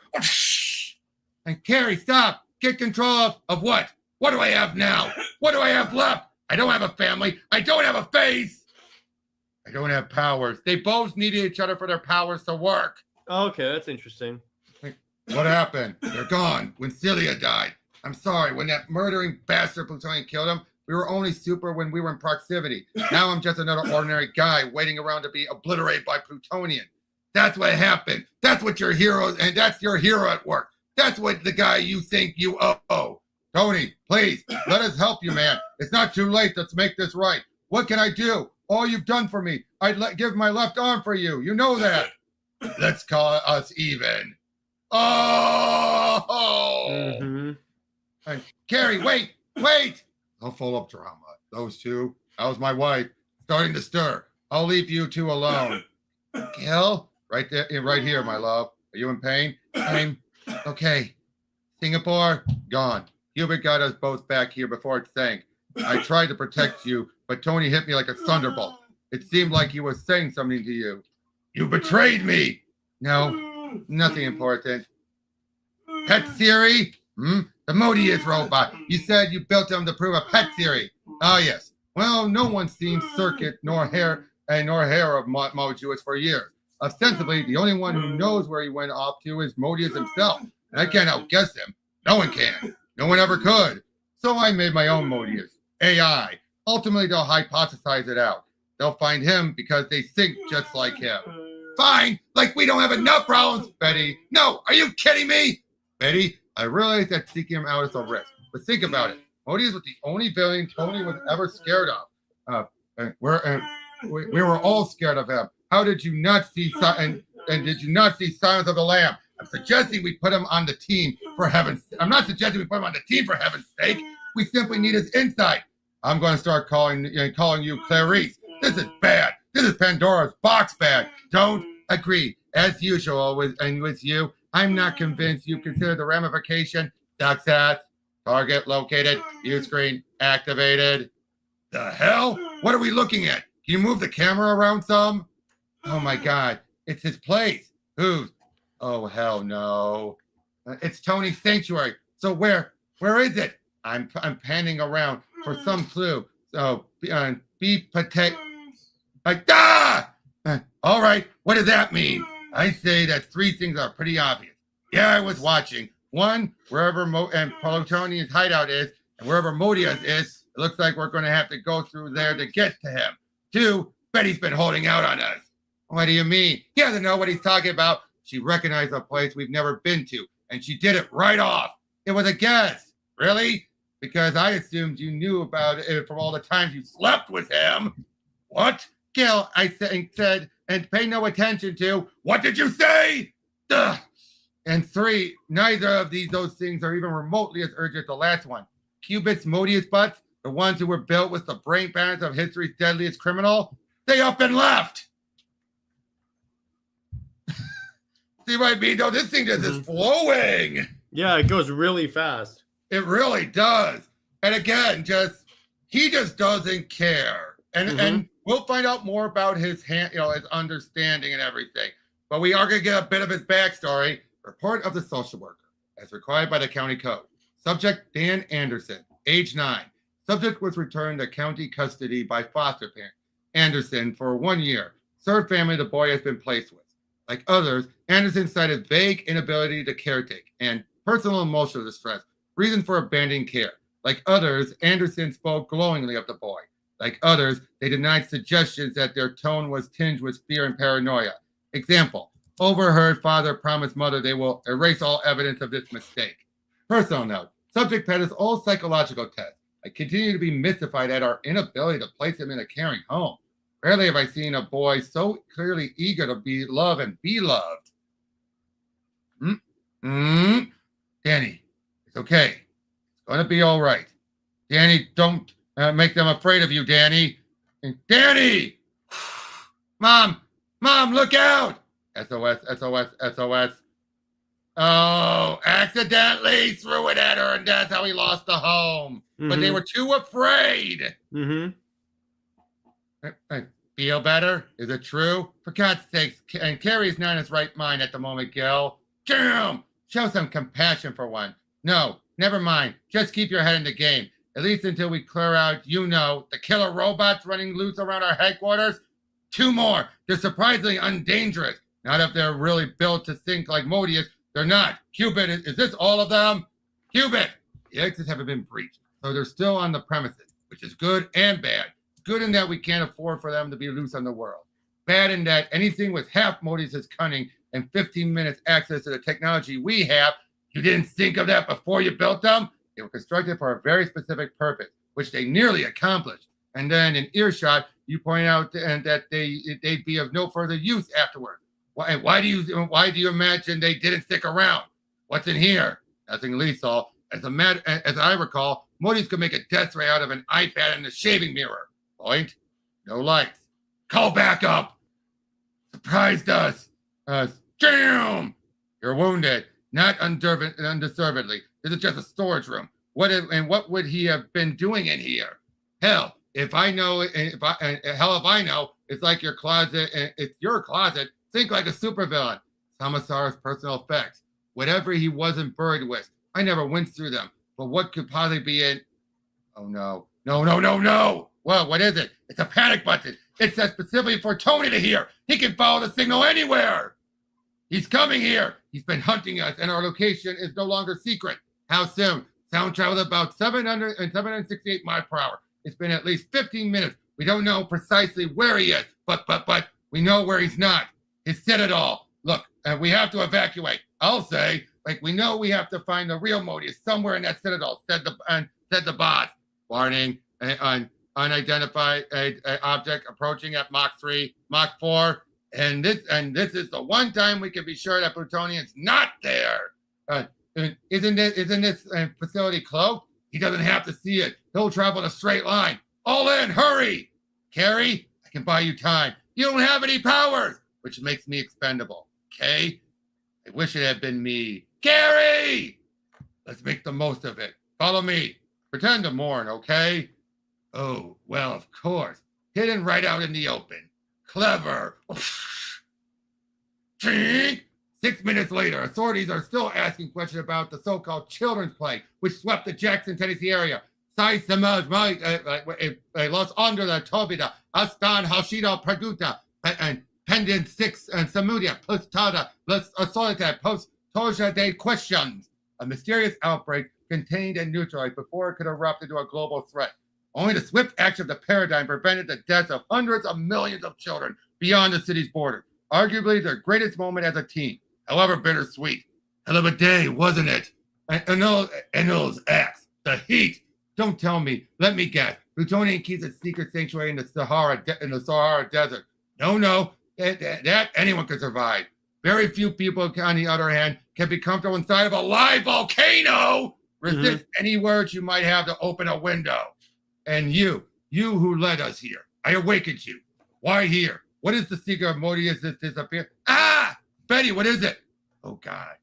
And Carrie, stop. Get control of what? What do I have now? What do I have left? I don't have a family. I don't have a face. I don't have powers. They both needed each other for their powers to work. Okay, that's interesting. What happened? They're gone. When Celia died. I'm sorry. When that murdering bastard Plutonian killed him, we were only super when we were in proximity. Now I'm just another ordinary guy waiting around to be obliterated by Plutonian. That's what happened. That's what your hero, and that's your hero at work. That's what the guy you think you owe. Tony, please, let us help you, man. It's not too late. Let's make this right. What can I do? All you've done for me. I'd give my left arm for you. You know that. Let's call us even. Oh! Mm-hmm. And Carrie, wait. I'll full up drama. Those two. How's my wife? Starting to stir. I'll leave you two alone. Gil? Right there, right here, my love. Are you in pain? I'm okay. Singapore? Gone. Hubert got us both back here before it sank. I tried to protect you, but Tony hit me like a thunderbolt. It seemed like he was saying something to you. You betrayed me. No, nothing important. Pet theory? The Modius robot. You said you built him to prove a pet theory. Ah, yes. Well, no one's seen Circuit nor hair of Modius for years. Ostensibly, the only one who knows where he went off to is Modius himself. And I can't outguess him. No one can. No one ever could. So I made my own Modius. AI. Ultimately, they'll hypothesize it out. They'll find him because they think just like him. Fine. Like we don't have enough problems, Betty. No, are you kidding me? Betty, I realize that seeking him out is a risk. But think about it. Modius was the only villain Tony was ever scared of. We were all scared of him. How did you not see and did you not see Silence of the Lamb? I'm suggesting we put him on the team for heaven's sake. I'm not suggesting we put him on the team for heaven's sake. We simply need his insight. I'm going to start calling you Clarice. This is bad. This is Pandora's box bag. Don't Agreed. As usual with you, I'm not convinced you consider the ramification. Duck's ass. Target located. View screen activated. The hell? What are we looking at? Can you move the camera around some? Oh my God. It's his place. Whose? Oh hell no. It's Tony's sanctuary. So where is it? I'm panning around for some clue. So be protect. All right. What does that mean? I say that three things are pretty obvious. Yeah, I was watching. One, wherever Plutonian's hideout is, and wherever Modius is, it looks like we're going to have to go through there to get to him. Two, Betty's been holding out on us. What do you mean? He doesn't know what he's talking about. She recognized a place we've never been to, and she did it right off. It was a guess. Really? Because I assumed you knew about it from all the times you slept with him. What? Gil, I said, and pay no attention to. What did you say? Duh. And three, neither of those things are even remotely as urgent as the last one. Cubits, Modius butts, the ones who were built with the brain patterns of history's deadliest criminal, they up and left. See what I mean, though? This thing just is flowing. Yeah, it goes really fast. It really does. And again, he just doesn't care. And we'll find out more about his his understanding and everything. But we are going to get a bit of his backstory. Report of the social worker, as required by the county code. Subject, Dan Anderson, age 9. Subject was returned to county custody by foster parent Anderson for 1 year. Served family the boy has been placed with. Like others, Anderson cited vague inability to caretake and personal emotional distress, reason for abandoning care. Like others, Anderson spoke glowingly of the boy. Like others, they denied suggestions that their tone was tinged with fear and paranoia. Example, overheard father promised mother they will erase all evidence of this mistake. Personal note, subject had his old psychological test. I continue to be mystified at our inability to place him in a caring home. Rarely have I seen a boy so clearly eager to be loved and be loved. Danny, it's okay. It's going to be all right. Danny, don't make them afraid of you, Danny. Danny! Mom, look out! SOS, SOS, SOS. Oh, accidentally threw it at her, and that's how he lost the home. But they were too afraid. I feel better? Is it true? For God's sakes, and Carrie's not in his right mind at the moment, Gil. Damn! Show some compassion for one. No, never mind. Just keep your head in the game. At least until we clear out, the killer robots running loose around our headquarters. 2 more. They're surprisingly undangerous. Not if they're really built to think like Modius. They're not. Cubit, is this all of them? Cubit! The exits haven't been breached, so they're still on the premises, which is good and bad. Good in that we can't afford for them to be loose on the world. Bad in that anything with half Modius' cunning and 15 minutes access to the technology we have, you didn't think of that before you built them? They were constructed for a very specific purpose, which they nearly accomplished. And then in earshot, you point out that they'd be of no further use afterward. Why do you imagine they didn't stick around? What's in here? Nothing lethal. As I recall, Modius could make a death ray out of an iPad and a shaving mirror. Point. No lights. Call back up. Surprised us. Damn! You're wounded. Not undeservedly. This is just a storage room. What would he have been doing in here? Hell, if I know, it's like your closet. It's your closet. Think like a supervillain. Commissar's personal effects. Whatever he wasn't buried with. I never went through them. But what could possibly be in? Oh no. No. Well, what is it? It's a panic button. It's set specifically for Tony to hear. He can follow the signal anywhere. He's coming here. He's been hunting us, and our location is no longer secret. How soon? Sound travels about 768 miles per hour. It's been at least 15 minutes. We don't know precisely where he is, but we know where he's not. His citadel. Look, we have to evacuate. I'll say, we know we have to find the real Modius somewhere in that citadel, said the boss. Warning, unidentified object approaching at Mach 3, Mach 4. And this is the one time we can be sure that Plutonian's not there. Isn't this facility cloaked? He doesn't have to see it. He'll travel in a straight line. All in, hurry! Carrie, I can buy you time. You don't have any powers. which makes me expendable. Okay? I wish it had been me. Gary! Let's make the most of it. Follow me. Pretend to mourn, okay? Oh, well, of course. Hidden right out in the open. Clever. 6 minutes later, authorities are still asking questions about the so-called children's plague, which swept the Jackson, Tennessee area. Los Under Tobida, Astan, Hashida, Praguta, and Pendant 6 and Samudia, Postada, Solita, Post Toja de Questions. A mysterious outbreak contained and neutralized before it could erupt into a global threat. Only the swift action of the paradigm prevented the deaths of hundreds of millions of children beyond the city's borders. Arguably their greatest moment as a team. However bittersweet. Hell of a day, wasn't it? And those acts. The heat. Don't tell me. Let me guess. Plutonian keeps its secret sanctuary in the Sahara Desert. No. That anyone could survive. Very few people, on the other hand, can be comfortable inside of a live volcano. Resist any words you might have to open a window. And you who led us here, I awakened you. Why here? What is the secret of Modius' disappear? Betty, what is it? Oh, God.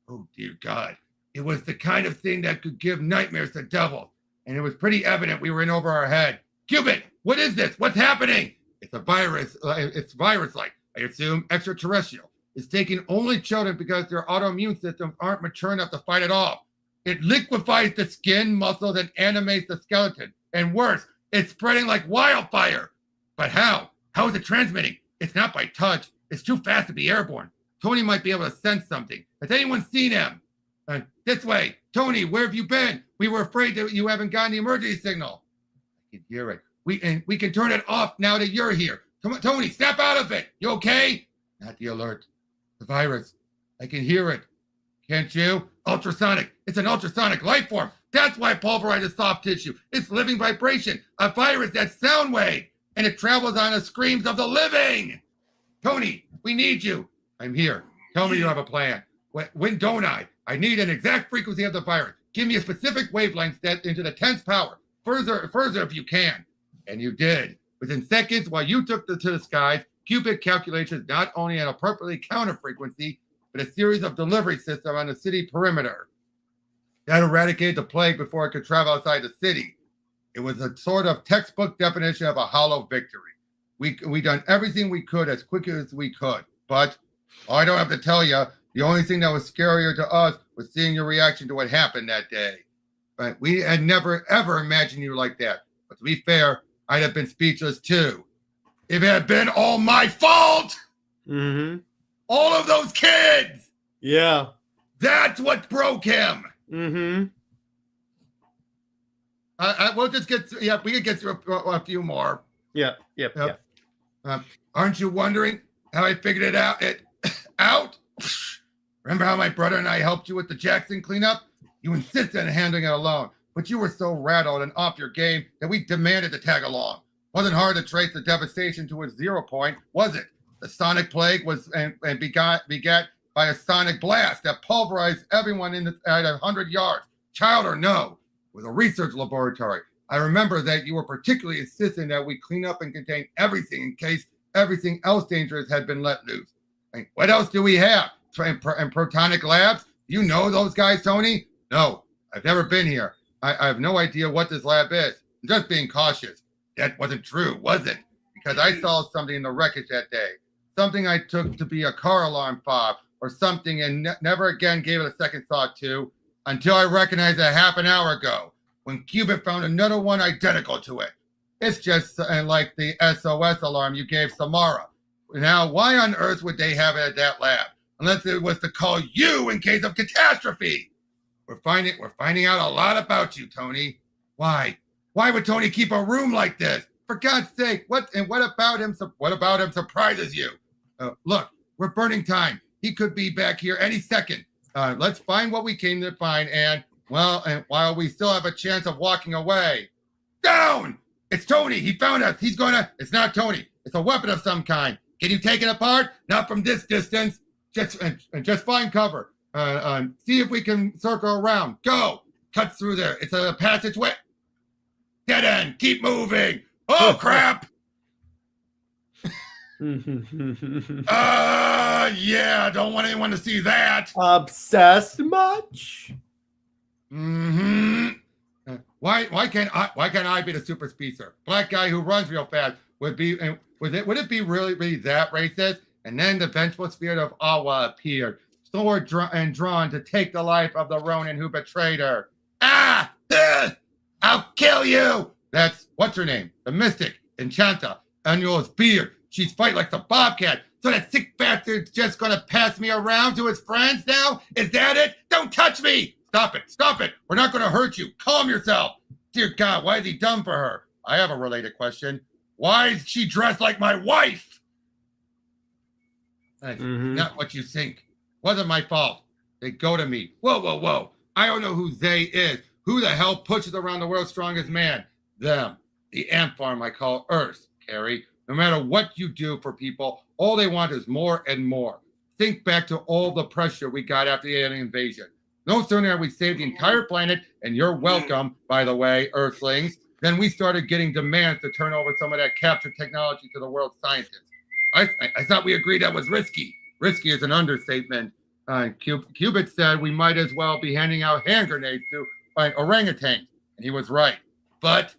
Oh, dear God. It was the kind of thing that could give nightmares to devils. And it was pretty evident we were in over our head. Cubit, what is this? What's happening? It's a virus. It's virus-like, I assume, extraterrestrial. It's taking only children because their autoimmune systems aren't mature enough to fight it off. It liquefies the skin, muscles, and animates the skeleton. And worse, it's spreading like wildfire. But how? How is it transmitting? It's not by touch. It's too fast to be airborne. Tony might be able to sense something. Has anyone seen him? This way. Tony, where have you been? We were afraid that you haven't gotten the emergency signal. I can hear it. We can turn it off now that you're here. Come on, Tony, snap out of it. You okay? Not the alert. The virus. I can hear it. Can't you? Ultrasonic. It's an ultrasonic life form. That's why pulverizes soft tissue. It's living vibration. A virus that's sound wave. And it travels on the screams of the living. Tony, we need you. I'm here. Tell me you have a plan. When don't I? I need an exact frequency of the virus. Give me a specific wavelength set into the 10th power. Further if you can. And you did. Within seconds, while you took to the skies, Cupid calculations not only an appropriately counter frequency, but a series of delivery systems on the city perimeter. That eradicated the plague before it could travel outside the city. It was a sort of textbook definition of a hollow victory. We done everything we could as quickly as we could. But I don't have to tell you, the only thing that was scarier to us was seeing your reaction to what happened that day. But we had never, ever imagined you like that. But to be fair, I'd have been speechless too. If it had been all my fault! All of those kids! Yeah. That's what broke him! We'll just get through, we can get through a few more. Yep. Aren't you wondering how I figured it out? Remember how my brother and I helped you with the Jackson cleanup? You insisted on handling it alone, but you were so rattled and off your game that we demanded to tag along. Wasn't hard to trace the devastation to its 0 point, was it? The sonic plague was and begat by a sonic blast that pulverized everyone at 100 yards. Child or no, it was a research laboratory. I remember that you were particularly insisting that we clean up and contain everything in case everything else dangerous had been let loose. And what else do we have? And Protonic Labs? You know those guys, Tony? No, I've never been here. I have no idea what this lab is. I'm just being cautious. That wasn't true, was it? Because I saw something in the wreckage that day. Something I took to be a car alarm fob or something and never again gave it a second thought to until I recognized it half an hour ago when Cubit found another one identical to it. It's just like the SOS alarm you gave Samara. Now, why on earth would they have it at that lab? Unless it was to call you in case of catastrophe. We're finding out a lot about you, Tony. Why? Why would Tony keep a room like this? For God's sake, what about him surprises you? Look, we're burning time. He could be back here any second. Let's find what we came to find, and while we still have a chance of walking away. Down! It's Tony. He found us. It's not Tony. It's a weapon of some kind. Can you take it apart? Not from this distance. Just find cover. See if we can circle around. Go. Cut through there. It's a passageway. Dead end. Keep moving. Oh, crap. Yeah, don't want anyone to see that. Obsessed much? Mm-hmm. Why can't I be the super speedster? Black guy who runs real fast would it be really that racist? And then the vengeful spirit of Awa appeared, sword drawn to take the life of the Ronin who betrayed her. I'll kill you! That's what's her name? The mystic, Enchanta, Annual's beard. She's fight like the Bobcat. So that sick bastard's just gonna pass me around to his friends now? Is that it? Don't touch me! Stop it. We're not gonna hurt you. Calm yourself. Dear God, why is he dumb for her? I have a related question. Why is she dressed like my wife? Not what you think. Wasn't my fault. They go to me. Whoa. I don't know who they is. Who the hell pushes around the world's strongest man? Them. The ant farm I call Earth, Carrie. No matter what you do for people, all they want is more and more. Think back to all the pressure we got after the alien invasion. No sooner have we saved the entire planet, and you're welcome, by the way, Earthlings, then we started getting demands to turn over some of that captured technology to the world's scientists. I thought we agreed that was risky. Risky is an understatement. Cubit said we might as well be handing out hand grenades to orangutans, and he was right. But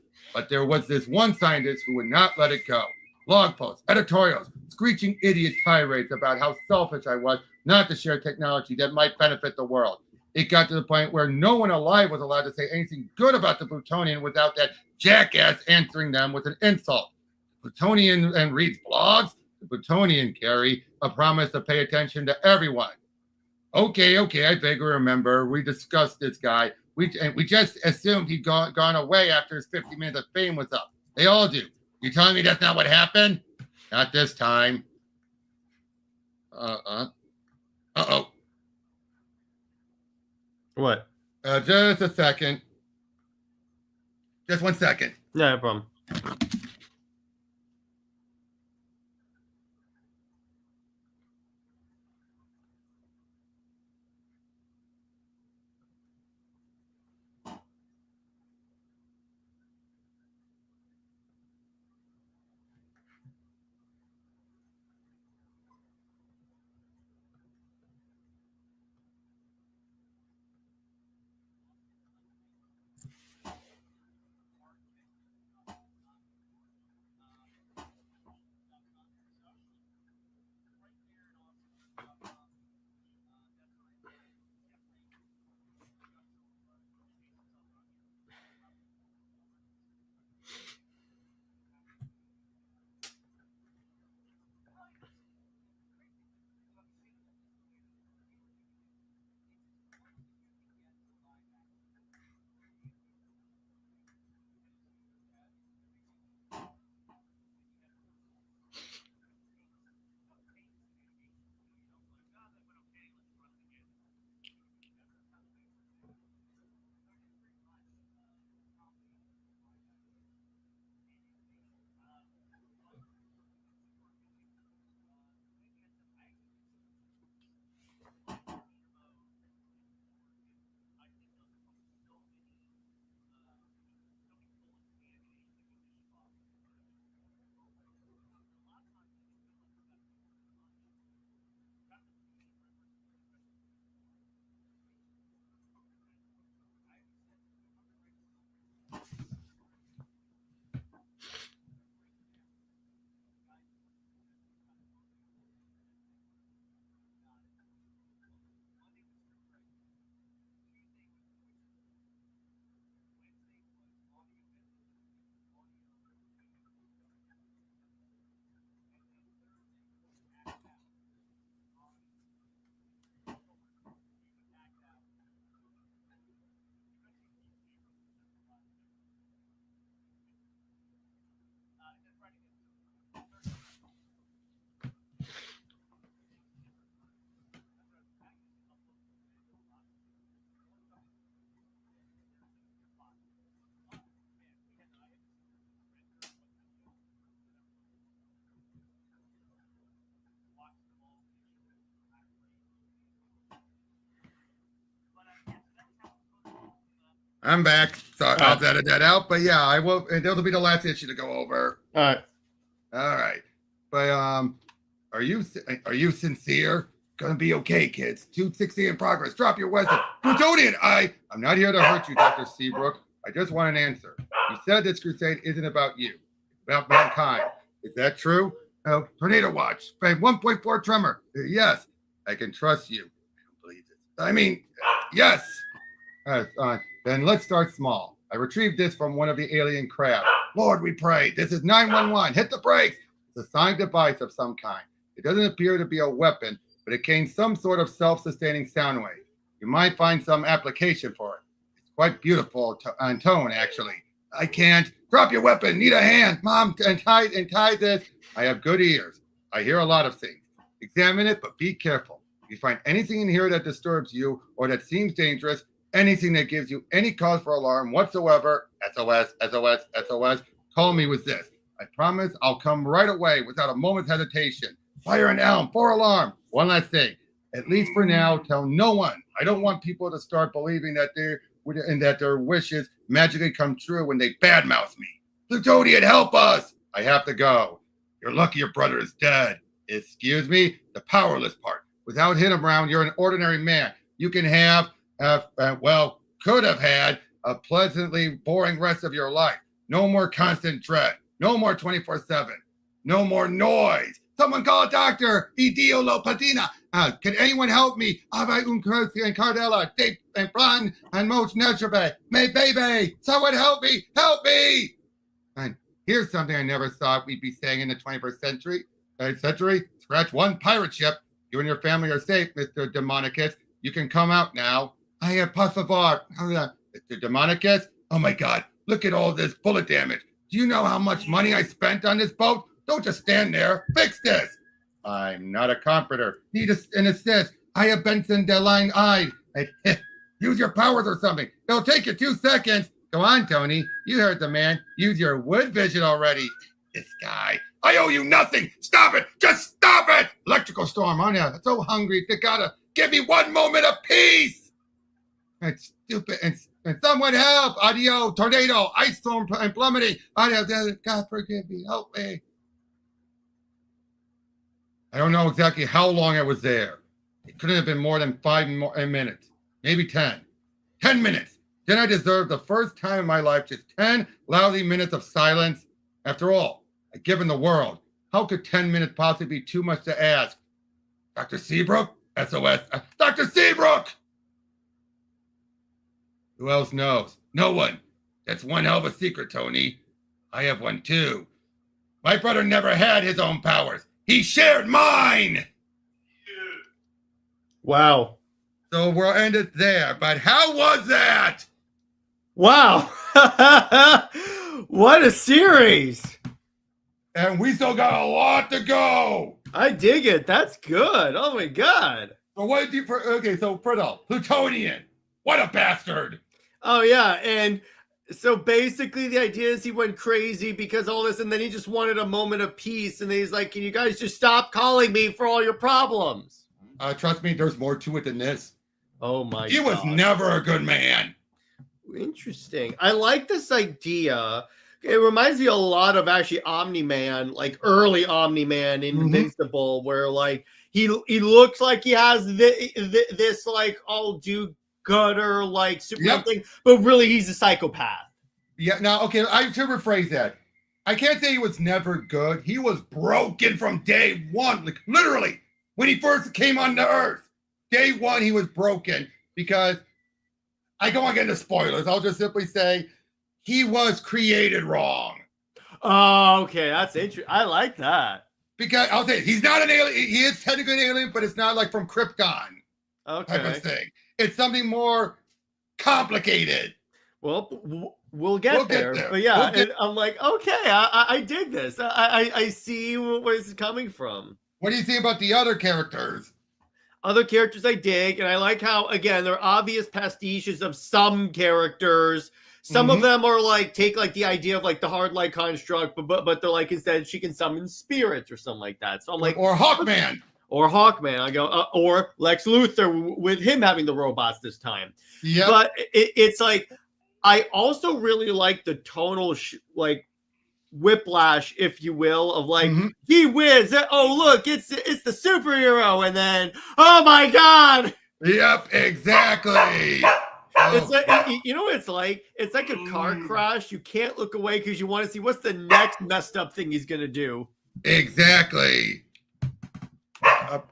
there was this one scientist who would not let it go. Blog posts, editorials, screeching idiot tirades about how selfish I was not to share technology that might benefit the world. It got to the point where no one alive was allowed to say anything good about the Plutonian without that jackass answering them with an insult. Plutonian and reads blogs? The Plutonian, Carrie, a promise to pay attention to everyone. Okay, I vaguely remember. We discussed this guy. We just assumed he'd gone away after his 50 minutes of fame was up. They all do. You telling me that's not what happened? Not this time. Uh-oh. What? Just a second. Just 1 second. No problem. I'm back. So I'll edit that out. But yeah, I will. And it'll be the last issue to go over. All right. All right. But are you sincere? Gonna be okay, kids. 260 in progress. Drop your weapon. Plutonian, I'm not here to hurt you, Dr. Seabrook. I just want an answer. You said this crusade isn't about you, it's about mankind. Is that true? Tornado watch. 1.4 tremor. Yes, I can trust you. I don't believe it. I mean, yes. Then let's start small. I retrieved this from one of the alien craft. Lord, we pray. This is 911. Hit the brakes. It's a signed device of some kind. It doesn't appear to be a weapon, but it contains some sort of self-sustaining sound wave. You might find some application for it. It's quite beautiful on tone, actually. I can't. Drop your weapon. Need a hand. Mom, and tie this. I have good ears. I hear a lot of things. Examine it, but be careful. If you find anything in here that disturbs you or that seems dangerous, anything that gives you any cause for alarm whatsoever, SOS, SOS, SOS, call me with this. I promise I'll come right away without a moment's hesitation. Fire an elm, 4 alarm. One last thing. At least for now, tell no one. I don't want people to start believing that their wishes magically come true when they badmouth me. Plutonian, help us! I have to go. You're lucky your brother is dead. Excuse me? The powerless part. Without him around, you're an ordinary man. You can could have had a pleasantly boring rest of your life. No more constant dread. No more 24/7. No more noise. Someone call a doctor. Idio lo patina. Can anyone help me? Ave un cruci en cardella. Deep and plan and most naturebe. May baby. Someone help me. Help me. And here's something I never thought we'd be saying in the 21st century. Scratch one pirate ship. You and your family are safe, Mr. Demonicus. You can come out now. I have Passavar. Mr. Demonicus? Oh my God. Look at all this bullet damage. Do you know how much money I spent on this boat? Don't just stand there. Fix this. I'm not a comforter. Need an assist. I have Benson Deline eyed. Use your powers or something. It'll take you 2 seconds. Go on, Tony. You heard the man. Use your wood vision already. This guy. I owe you nothing. Stop it. Just stop it. Electrical storm. Oh, yeah. I'm so hungry. You gotta give me 1 moment of peace. That's stupid. And someone help. Audio. Tornado. Ice storm and plummeting. God forgive me. Help me. I don't know exactly how long I was there. It couldn't have been more than 5 minutes. Maybe 10. 10 minutes. Then I deserved the first time in my life just 10 lousy minutes of silence. After all, I've given the world. How could 10 minutes possibly be too much to ask? Dr. Seabrook? SOS. Dr. Seabrook! Who else knows? No one. That's one hell of a secret, Tony. I have one too. My brother never had his own powers. He shared mine! Wow. So we'll end it there. But how was that? Wow. What a series. And we still got a lot to go. I dig it. That's good. Oh my God. So what did you... Okay, so Friddle, Plutonian. What a bastard. Oh yeah. And so basically the idea is he went crazy because all this, and then he just wanted a moment of peace. And then he's like, can you guys just stop calling me for all your problems? Trust me, there's more to it than this. Oh my God. He was never a good man. Interesting. I like this idea. It reminds me a lot of actually Omni-Man, like early Omni-Man in Invincible, where like he looks like he has this like all do-gooder like Superman thing, but really he's a psychopath. Yeah. Now, okay, I should rephrase that. I can't say he was never good. He was broken from day one, like literally when he first came on the Earth. Day one, he was broken because I don't want to get into spoilers. I'll just simply say he was created wrong. Oh, okay. That's interesting. I like that. Because I'll say he's not an alien. He is technically an alien, but it's not like from Krypton. Okay. Type of thing. It's something more complicated. Well, we'll get there. But yeah, I'm like, okay, I dig this. I see where this is coming from. What do you think about the other characters? Other characters I dig, and I like how, again, they're obvious pastiches of some characters. Some of them are like, take like the idea of like the hard light construct, but they're like, instead she can summon spirits or something like that. So I'm like, or Hawkman. Or Hawkman. I go, or Lex Luthor with him having the robots this time. Yeah. But it's like, I also really like the tonal, like whiplash, if you will, of like, Mhm. gee whiz, oh look, it's the superhero, and then oh my god, Yep, exactly. it's Oh, like, you know what it's like? It's like a car crash. You can't look away because you want to see what's the next messed up thing he's gonna do. exactly.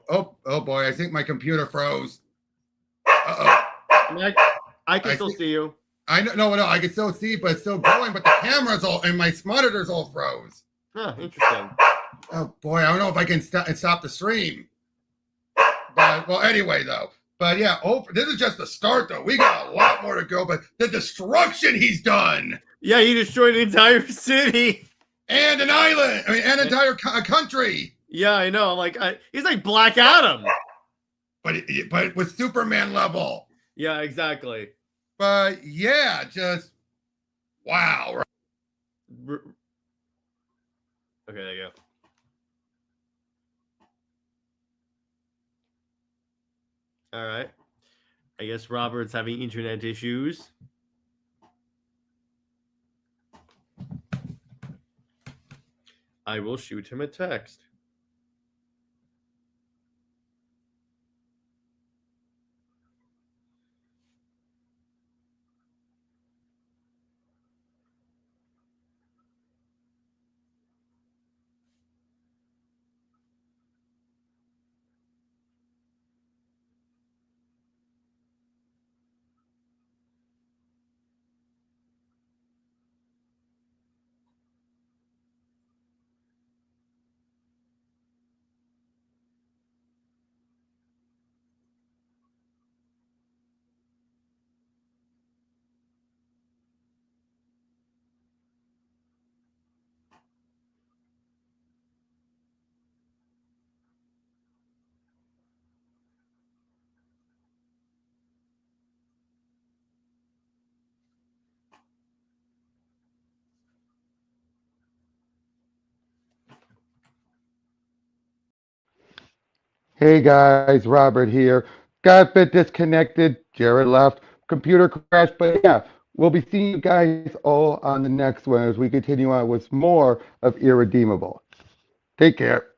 Oh boy, I think my computer froze. Uh-oh. I can I still see- see you. I know, no, I can still see, but it's still going. But the cameras all and my monitors all froze. Huh, interesting. Oh boy, I don't know if I can stop the stream. But well, anyway, though. But yeah, this is just the start, though. We got a lot more to go. But the destruction he's done, Yeah, he destroyed an entire city. and an island, I mean, an entire country. Yeah, I know. Like, he's like Black Adam. But with Superman level. Yeah, exactly. But yeah, just wow. Okay, there you go. All right. I guess Robert's having internet issues. I will shoot him a text. Hey guys, Robert here. Got a bit disconnected. Jared left. Computer crashed, but yeah, we'll be seeing you guys all on the next one as we continue on with more of Irredeemable. Take care.